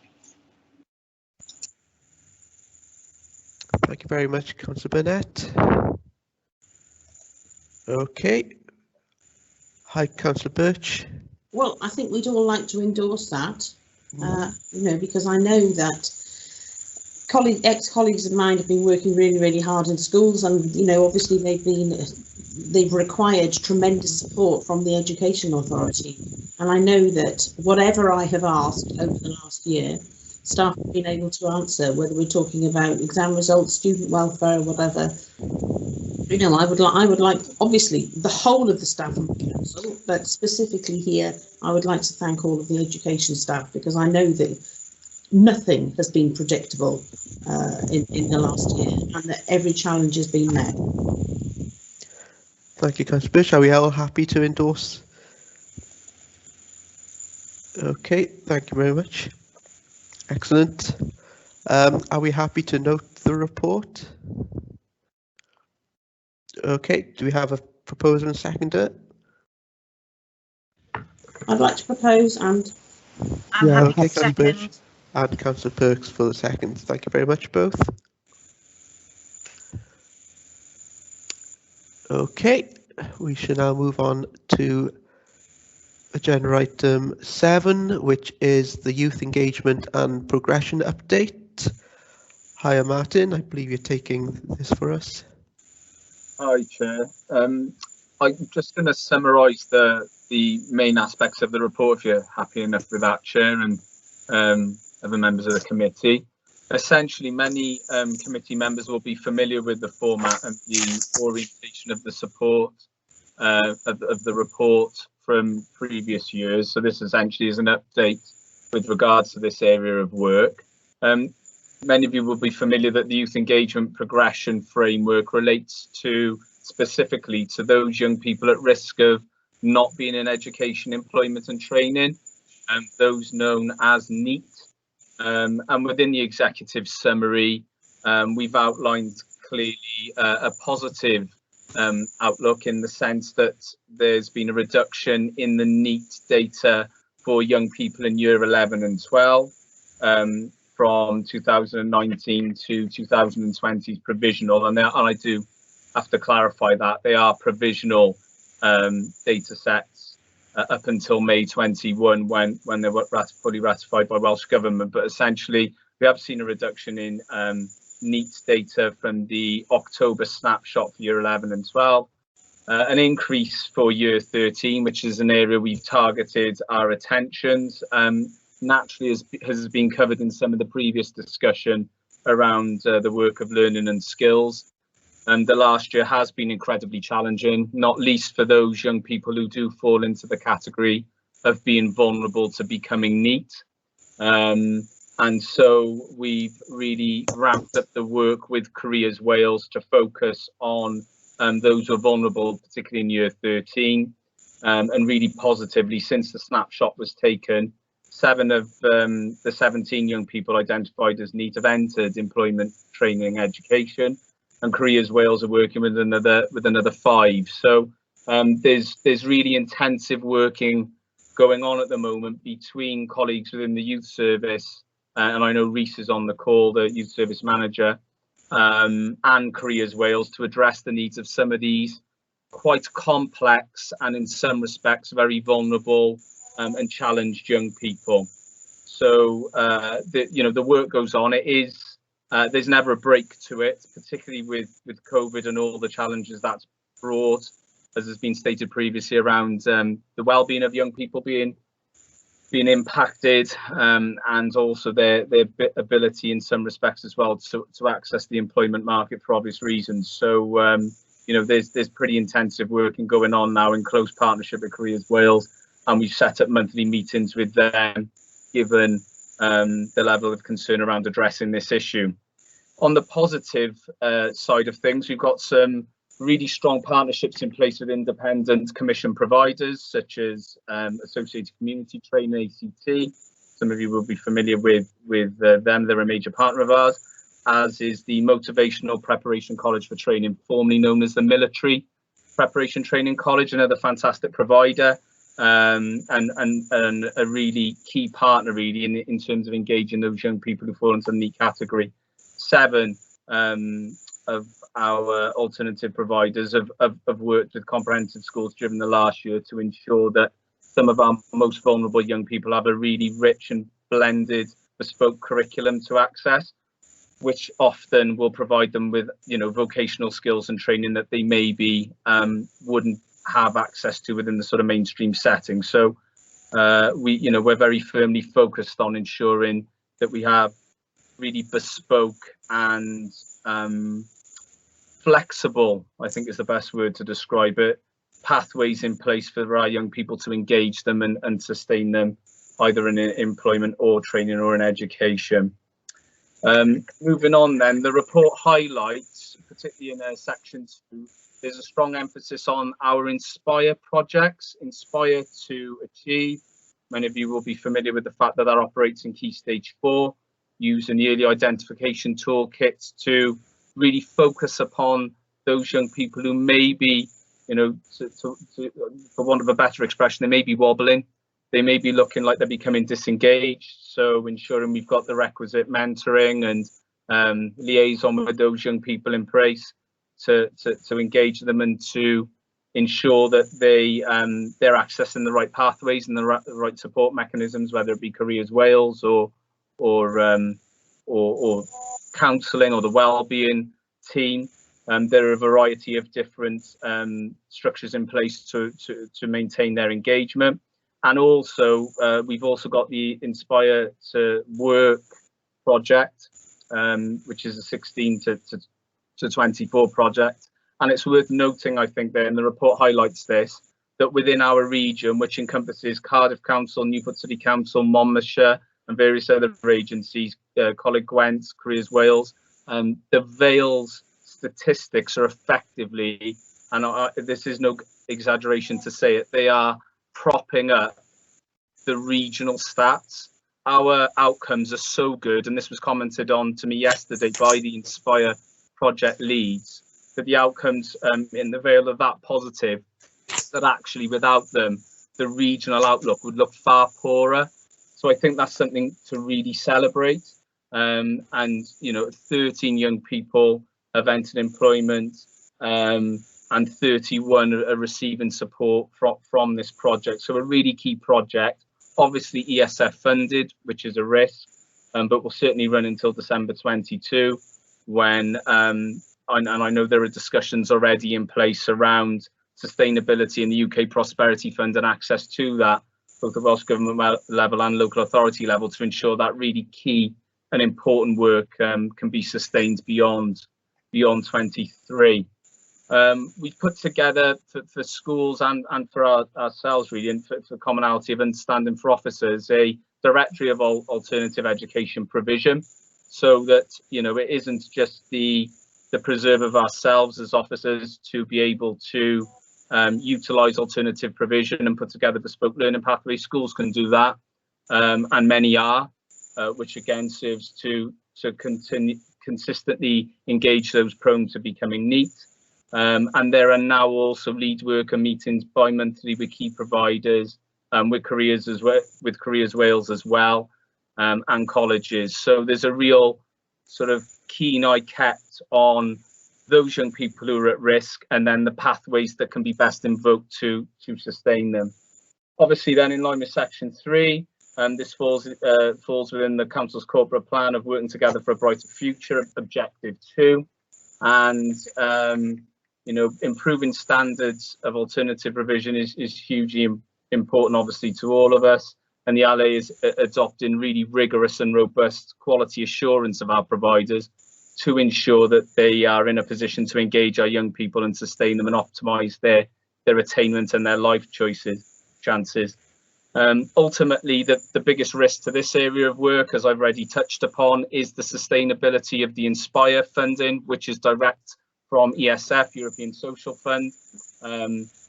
Thank you very much, Councillor Burnett. Okay. Hi, Councillor Birch.
Well, I think we'd all like to endorse that, you know, because I know that ex-colleagues of mine have been working really, really hard in schools, and, you know, obviously they've required tremendous support from the Education Authority. And I know that whatever I have asked over the last year, staff have been able to answer, whether we're talking about exam results, student welfare, whatever. You know, I would like, obviously, the whole of the staff of the council, but specifically here, I would like to thank all of the education staff, because I know that nothing has been predictable in the last year, and that every challenge has been met.
Thank you, Councillor Birch. Are we all happy to endorse? Okay, thank you very much. Excellent. Are we happy to note the report? Okay, do we have a proposer and seconder?
I'd like to propose, and
I'm happy
okay,
to second.
And Councillor Perks for the second. Thank you very much, both. Okay, we shall now move on to agenda item 7, which is the youth engagement and progression update. Hiya, Martin. I believe you're taking this for us.
Hi, Chair. I'm just going to summarise the main aspects of the report, if you're happy enough with that, Chair, and other members of the committee. Essentially, many committee members will be familiar with the format and the orientation of the support of the report from previous years. So this essentially is an update with regards to this area of work. Many of you will be familiar that the youth engagement progression framework relates specifically to those young people at risk of not being in education, employment and training, and those known as NEET. And within the executive summary, we've outlined clearly a positive outlook, in the sense that there's been a reduction in the NEET data for young people in year 11 and 12 from 2019 to 2020 provisional, and I do have to clarify that they are provisional data sets up until May 21, when they were fully ratified by Welsh Government. But essentially, we have seen a reduction in NEET data from the October snapshot for year 11 and 12, an increase for year 13, which is an area we've targeted our attentions. Naturally, as has been covered in some of the previous discussion around the work of learning and skills. And the last year has been incredibly challenging, not least for those young people who do fall into the category of being vulnerable to becoming NEET. And so we've really ramped up the work with Careers Wales to focus on those who are vulnerable, particularly in year 13, and really positively, since the snapshot was taken, 7 of the 17 young people identified as NEET have entered employment, training, education, and Careers Wales are working with another 5. So there's really intensive working going on at the moment between colleagues within the youth service, and I know Rhys is on the call, the youth service manager, and Careers Wales, to address the needs of some of these quite complex and in some respects very vulnerable and challenged young people. So the work goes on. It is there's never a break to it, particularly with COVID and all the challenges that's brought, as has been stated previously, around the well-being of young people being impacted, and also their ability in some respects as well to access the employment market for obvious reasons. So there's pretty intensive working going on now in close partnership with Careers Wales, and we've set up monthly meetings with them, given the level of concern around addressing this issue. On the positive side of things, we've got some really strong partnerships in place with independent commission providers such as Associated Community Training, ACT. Some of you will be familiar with them. They're a major partner of ours, as is the Motivational Preparation College for Training, formerly known as the Military Preparation Training College, another fantastic provider, and a really key partner really in terms of engaging those young people who fall into the neat category. 7 of our alternative providers have worked with comprehensive schools during the last year to ensure that some of our most vulnerable young people have a really rich and blended bespoke curriculum to access, which often will provide them with vocational skills and training that they maybe wouldn't have access to within the sort of mainstream setting. So we're very firmly focused on ensuring that we have really bespoke and flexible, I think is the best word to describe it, pathways in place for our young people to engage them and sustain them either in employment or training or in education. Moving on then, the report highlights, particularly in section 2, there's a strong emphasis on our Inspire projects, Inspire to Achieve. Many of you will be familiar with the fact that operates in Key Stage 4, using the early identification toolkits to really focus upon those young people who may be, for want of a better expression, they may be wobbling, they may be looking like they're becoming disengaged. So ensuring we've got the requisite mentoring and liaison with those young people in place to engage them and to ensure that they're accessing the right pathways and the right support mechanisms, whether it be Careers Wales or counselling or the wellbeing team. There are a variety of different structures in place to maintain their engagement. And also, we've also got the Inspire to Work project, which is a 16 to 24 project. And it's worth noting, I think, that, and the report highlights this, that within our region, which encompasses Cardiff Council, Newport City Council, Monmouthshire, and various other agencies, Coleg Gwent, Careers Wales, the Vales statistics are effectively, and this is no exaggeration to say it, they are propping up the regional stats. Our outcomes are so good, and this was commented on to me yesterday by the Inspire project leads, that the outcomes in the Vale are that positive that actually without them, the regional outlook would look far poorer. So I think that's something to really celebrate. And 13 young people have entered employment, and 31 are receiving support from this project. So a really key project, obviously ESF funded, which is a risk, but will certainly run until December 22, when, and I know there are discussions already in place around sustainability in the UK Prosperity Fund and access to that, both at Welsh Government level and local authority level, to ensure that really key and important work can be sustained beyond 23. We've put together for schools and for ourselves really, and for commonality of understanding for officers, a directory of alternative education provision, so that it isn't just the preserve of ourselves as officers to be able to utilise alternative provision and put together bespoke learning pathways. Schools can do that, and many are, which again serves to consistently engage those prone to becoming neat. And there are now also lead worker meetings bi-monthly with key providers with Careers Wales as well, and colleges. So there's a real sort of keen eye kept on those young people who are at risk, and then the pathways that can be best invoked to sustain them. Obviously, then in line with Section 3, this falls within the Council's corporate plan of working together for a brighter future, Objective 2, and improving standards of alternative provision is hugely important, obviously, to all of us. And the LA is adopting really rigorous and robust quality assurance of our providers to ensure that they are in a position to engage our young people and sustain them and optimise their attainment and their life chances. Ultimately, the biggest risk to this area of work, as I've already touched upon, is the sustainability of the Inspire funding, which is direct from ESF, European Social Fund.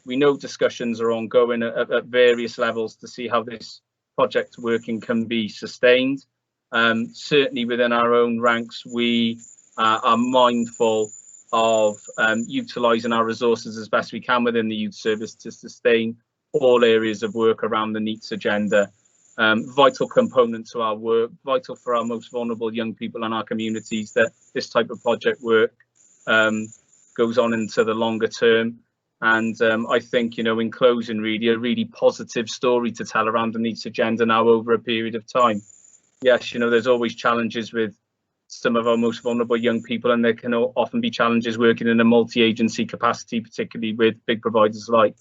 We know discussions are ongoing at various levels to see how this project working can be sustained. Certainly within our own ranks, we are mindful of utilising our resources as best we can within the youth service to sustain all areas of work around the NEETs agenda. Vital component to our work, vital for our most vulnerable young people in our communities, that this type of project work goes on into the longer term. And I think, in closing, really, a really positive story to tell around the NEETs agenda now over a period of time. Yes, there's always challenges with some of our most vulnerable young people, and there can often be challenges working in a multi-agency capacity, particularly with big providers like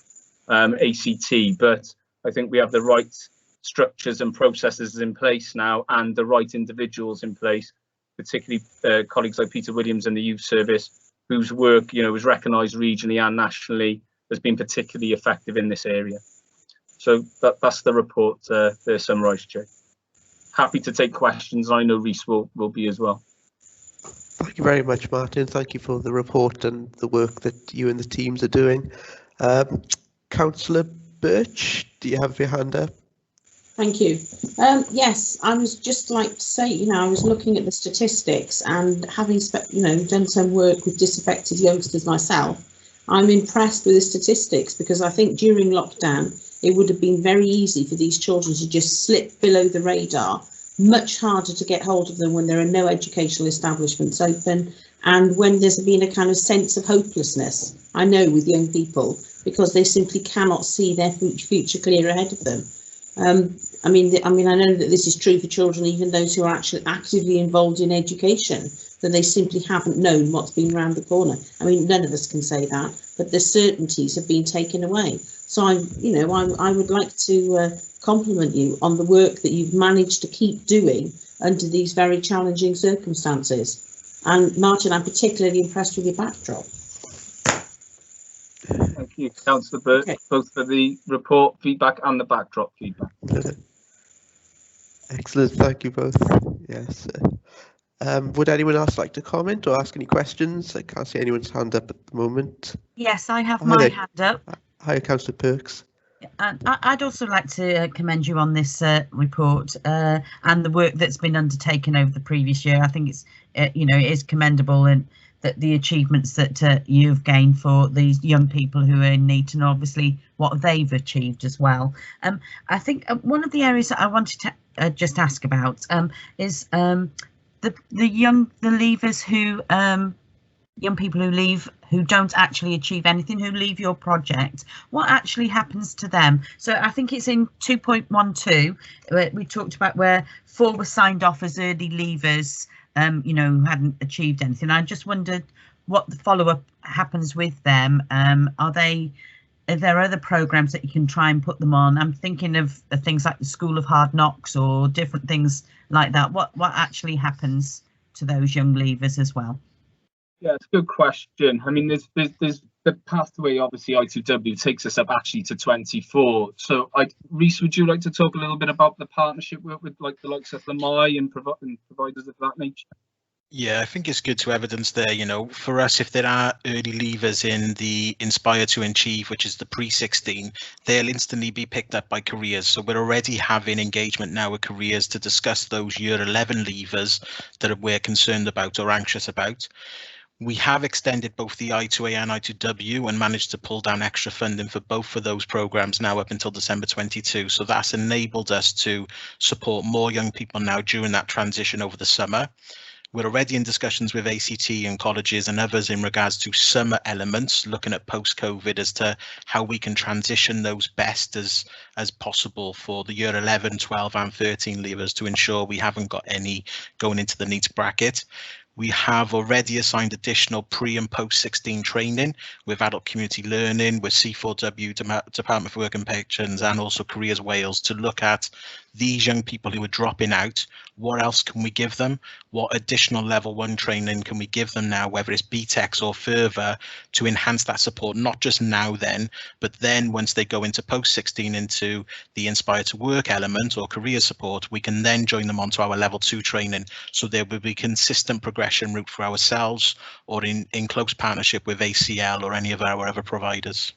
ACT. But I think we have the right structures and processes in place now, and the right individuals in place, particularly colleagues like Peter Williams in the youth service, whose work is recognised regionally and nationally as being particularly effective in this area. So that's the report there summarised, Chair. Happy to take questions. I know Rhys will be as well.
Thank you very much, Martin. Thank you for the report and the work that you and the teams are doing. Councillor Birch, do you have your hand up?
Thank you. Yes, I was just like to say, I was looking at the statistics, and having done some work with disaffected youngsters myself, I'm impressed with the statistics, because I think during lockdown it would have been very easy for these children to just slip below the radar, much harder to get hold of them when there are no educational establishments open, and when there's been a kind of sense of hopelessness, I know, with young people, because they simply cannot see their future clear ahead of them. I know that this is true for children, even those who are actually actively involved in education, that they simply haven't known what's been around the corner. I mean, none of us can say that, but the certainties have been taken away. So I would like to compliment you on the work that you've managed to keep doing under these very challenging circumstances. And Martin, I'm particularly impressed with your backdrop.
Thank you, Councillor Burt, both for the report feedback and the backdrop feedback.
Excellent, thank you both. Yes. Would anyone else like to comment or ask any questions? I can't see anyone's hand up at the moment.
Yes, I have my hand up.
Hi, Councillor Perks.
And I'd also like to commend you on this report and the work that's been undertaken over the previous year. I think it's, it is commendable, and that the achievements that you've gained for these young people who are in NEET, and obviously what they've achieved as well. I think one of the areas that I wanted to just ask about is the leavers who young people who leave, who don't actually achieve anything, who leave your project. What actually happens to them? So I think it's in 2.12 where we talked about where 4 were signed off as early leavers, who hadn't achieved anything. I just wondered what the follow-up happens with them. Are there other programs that you can try and put them on? I'm thinking of things like the School of Hard Knocks or different things like that. What actually happens to those young leavers as well?
Yeah, it's a good question. I mean, there's the pathway, obviously, I2W takes us up actually to 24. So, Rhys, would you like to talk a little bit about the partnership with like the likes of Lamai and providers of that nature?
Yeah, I think it's good to evidence there, for us, if there are early leavers in the Inspire to Achieve, which is the pre-16, they'll instantly be picked up by Careers. So we're already having engagement now with Careers to discuss those year 11 leavers that we're concerned about or anxious about. We have extended both the I2A and I2W and managed to pull down extra funding for both of those programs now up until December 22. So that's enabled us to support more young people now during that transition over the summer. We're already in discussions with ACT and colleges and others in regards to summer elements, looking at post-COVID as to how we can transition those best as possible for the year 11, 12 and 13 leavers to ensure we haven't got any going into the NEET bracket. We have already assigned additional pre and post 16 training with adult community learning, with C4W, Department for Work and Pensions, and also Careers Wales to look at these young people who are dropping out. What else can we give them? What additional level 1 training can we give them now, whether it's BTECs or further, to enhance that support, not just now then, but then once they go into post 16 into the Inspire to Work element or career support, we can then join them onto our level 2 training. So there will be consistent progression route for ourselves or in close partnership with ACL or any of our other providers.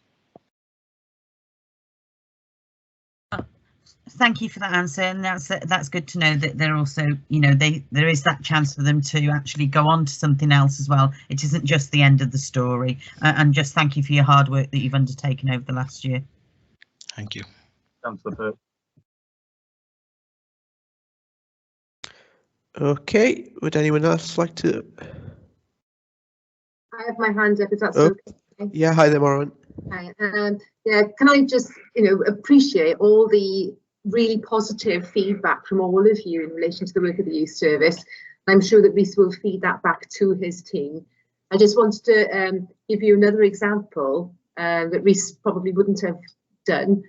Thank you for that answer, and that's good to know that they're also, you know, there is that chance for them to actually go on to something else as well. It isn't just the end of the story. And just thank you for your hard work that you've undertaken over the last year.
Thank you.
Councillor.
Okay, would anyone else like to?
I have my hand up, if that's okay.
Yeah, hi there, Maureen.
Hi. Yeah, can I just, appreciate all the really positive feedback from all of you in relation to the work of the youth service. I'm sure that Rhys will feed that back to his team. I just wanted to give you another example that Rhys probably wouldn't have done.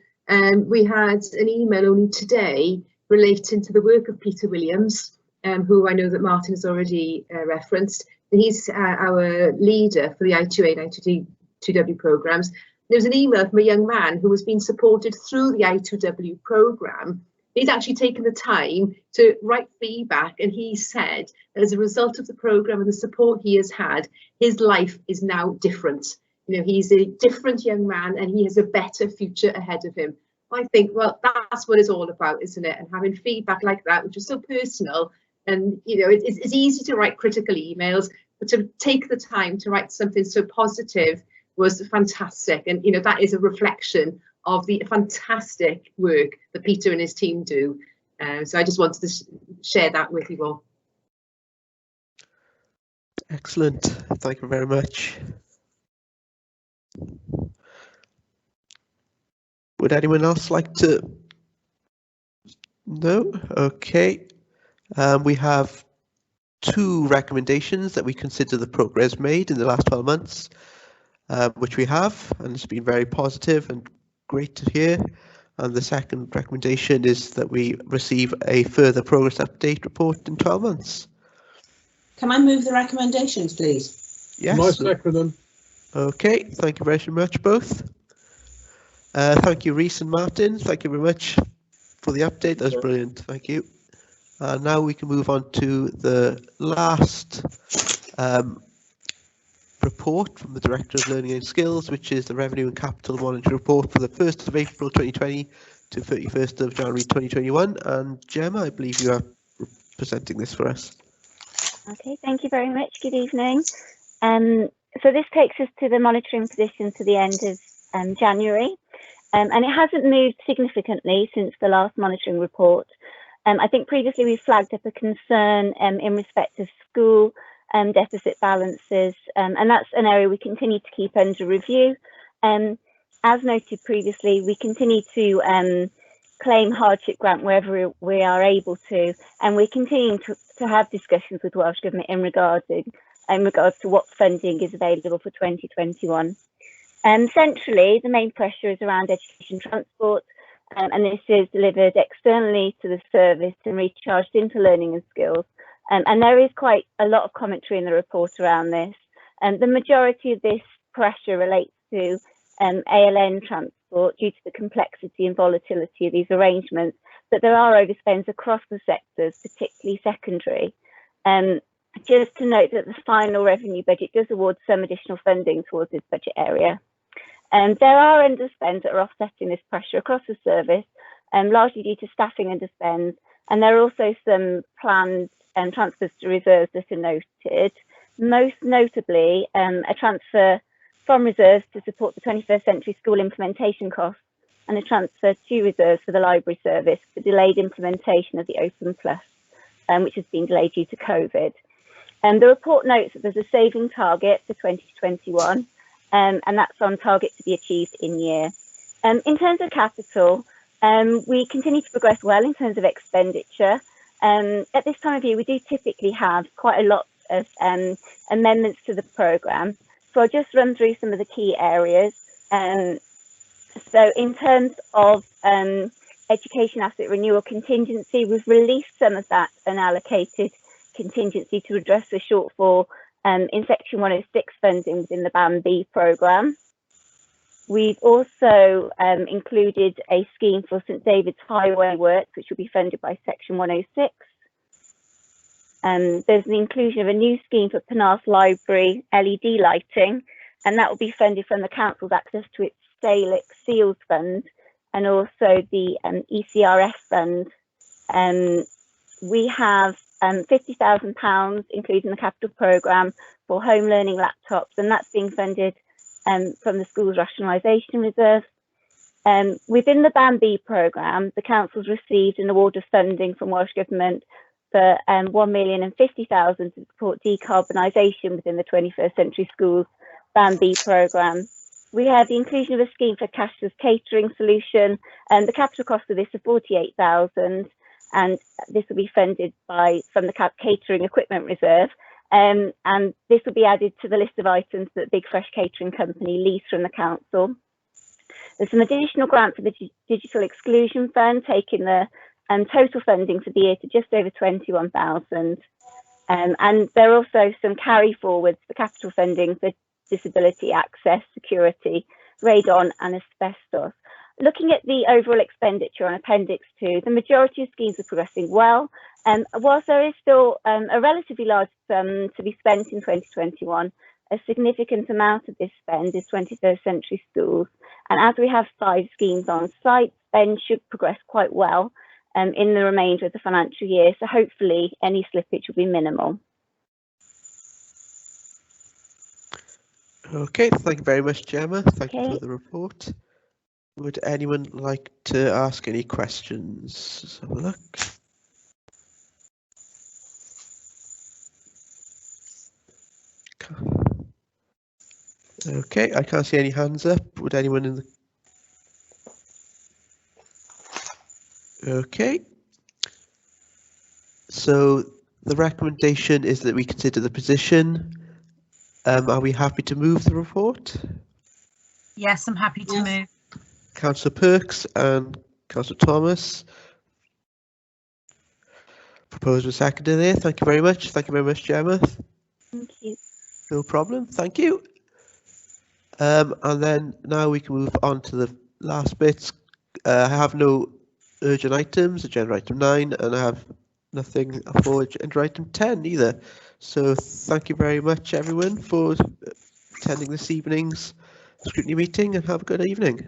We had an email only today relating to the work of Peter Williams, who I know that Martin has already referenced. He's our leader for the I2A and I2W programmes. There's an email from a young man who has been supported through the I2W programme. He's actually taken the time to write feedback, and he said that as a result of the programme and the support he has had, his life is now different. He's a different young man and he has a better future ahead of him. I think, well, that's what it's all about, isn't it? And having feedback like that, which is so personal, and it's easy to write critical emails, but to take the time to write something so positive was fantastic. And that is a reflection of the fantastic work that Peter and his team do. So I just wanted to share that with you all.
Excellent, thank you very much. Would anyone else like to? No? Okay. We have 2 recommendations that we consider the progress made in the last 12 months, which we have, and it's been very positive and great to hear. And the second recommendation is that we receive a further progress update report in 12 months.
Can I move the recommendations, please?
Yes.
I second them.
Okay, thank you very much, both. Thank you, Rhys and Martin. Thank you very much for the update. That was brilliant. Thank you. Now we can move on to the last report from the Director of Learning and Skills, which is the Revenue and Capital Monitoring Report for the 1st of April 2020 to 31st of January 2021. And Gemma, I believe you are presenting this for us.
Okay, thank you very much. Good evening. So this takes us to the monitoring position to the end of January, and it hasn't moved significantly since the last monitoring report. I think previously we flagged up a concern in respect of school deficit balances, and that's an area we continue to keep under review. As noted previously, we continue to claim hardship grant wherever we are able to, and we're continuing to have discussions with Welsh Government in regards to what funding is available for 2021. Centrally, the main pressure is around education transport, and this is delivered externally to the service and recharged into learning and skills. And there is quite a lot of commentary in the report around this. The majority of this pressure relates to ALN transport due to the complexity and volatility of these arrangements, but there are overspends across the sectors, particularly secondary. Just to note that the final revenue budget does award some additional funding towards this budget area. There are underspends that are offsetting this pressure across the service, largely due to staffing underspends, and there are also some planned transfers to reserves that are noted. most notably a transfer from reserves to support the 21st century school implementation costs and a transfer to reserves for the library service for delayed implementation of the Open Plus, which has been delayed due to COVID. The report notes that there's a saving target for 2021, and that's on target to be achieved in year. In terms of capital, we continue to progress well in terms of expenditure. At this time of year, we do typically have quite a lot of amendments to the programme. So I'll just run through some of the key areas. So in terms of education asset renewal contingency, we've released some of that unallocated contingency to address the shortfall in Section 106 funding within the Band B programme. We've also included a scheme for St David's Highway works, which will be funded by Section 106. There's the inclusion of a new scheme for Penarth Library LED lighting, and that will be funded from the Council's access to its Seals Fund and also the ECRF Fund. We have £50,000, including the capital programme, for home learning laptops, and that's being funded from the school's rationalisation reserve. Within the Band B programme, the council's received an award of funding from Welsh Government for £1,050,000 to support decarbonisation within the 21st Century Schools Band B programme. We have the inclusion of a scheme for cashless catering solution, and the capital cost of this is £48,000, and this will be funded from the catering equipment reserve. And this will be added to the list of items that Big Fresh Catering Company lease from the council. There's some additional grant for the Digital Exclusion Fund, taking the total funding for the year to just over 21,000. And there are also some carry forwards for capital funding for disability access, security, radon and asbestos. Looking at the overall expenditure on Appendix 2, the majority of schemes are progressing well. Whilst there is still a relatively large sum to be spent in 2021, a significant amount of this spend is 21st century schools. And as we have 5 schemes on site, spend should progress quite well in the remainder of the financial year. So hopefully any slippage will be minimal.
Okay, thank you very much, Gemma. Thank you for the report. Would anyone like to ask any questions? Let's have a look. Okay, I can't see any hands up. Would anyone in the... Okay. So the recommendation is that we consider the position. Are we happy to move the report?
Yes, I'm happy to move.
Councillor Perks and Councillor Thomas. Proposed and seconded there. Thank you very much. Thank you very much, Gemma.
Thank you.
No problem. Thank you. And then now we can move on to the last bits. I have no urgent items, agenda item 9, and I have nothing for agenda item 10 either. So thank you very much, everyone, for attending this evening's scrutiny meeting, and have a good evening.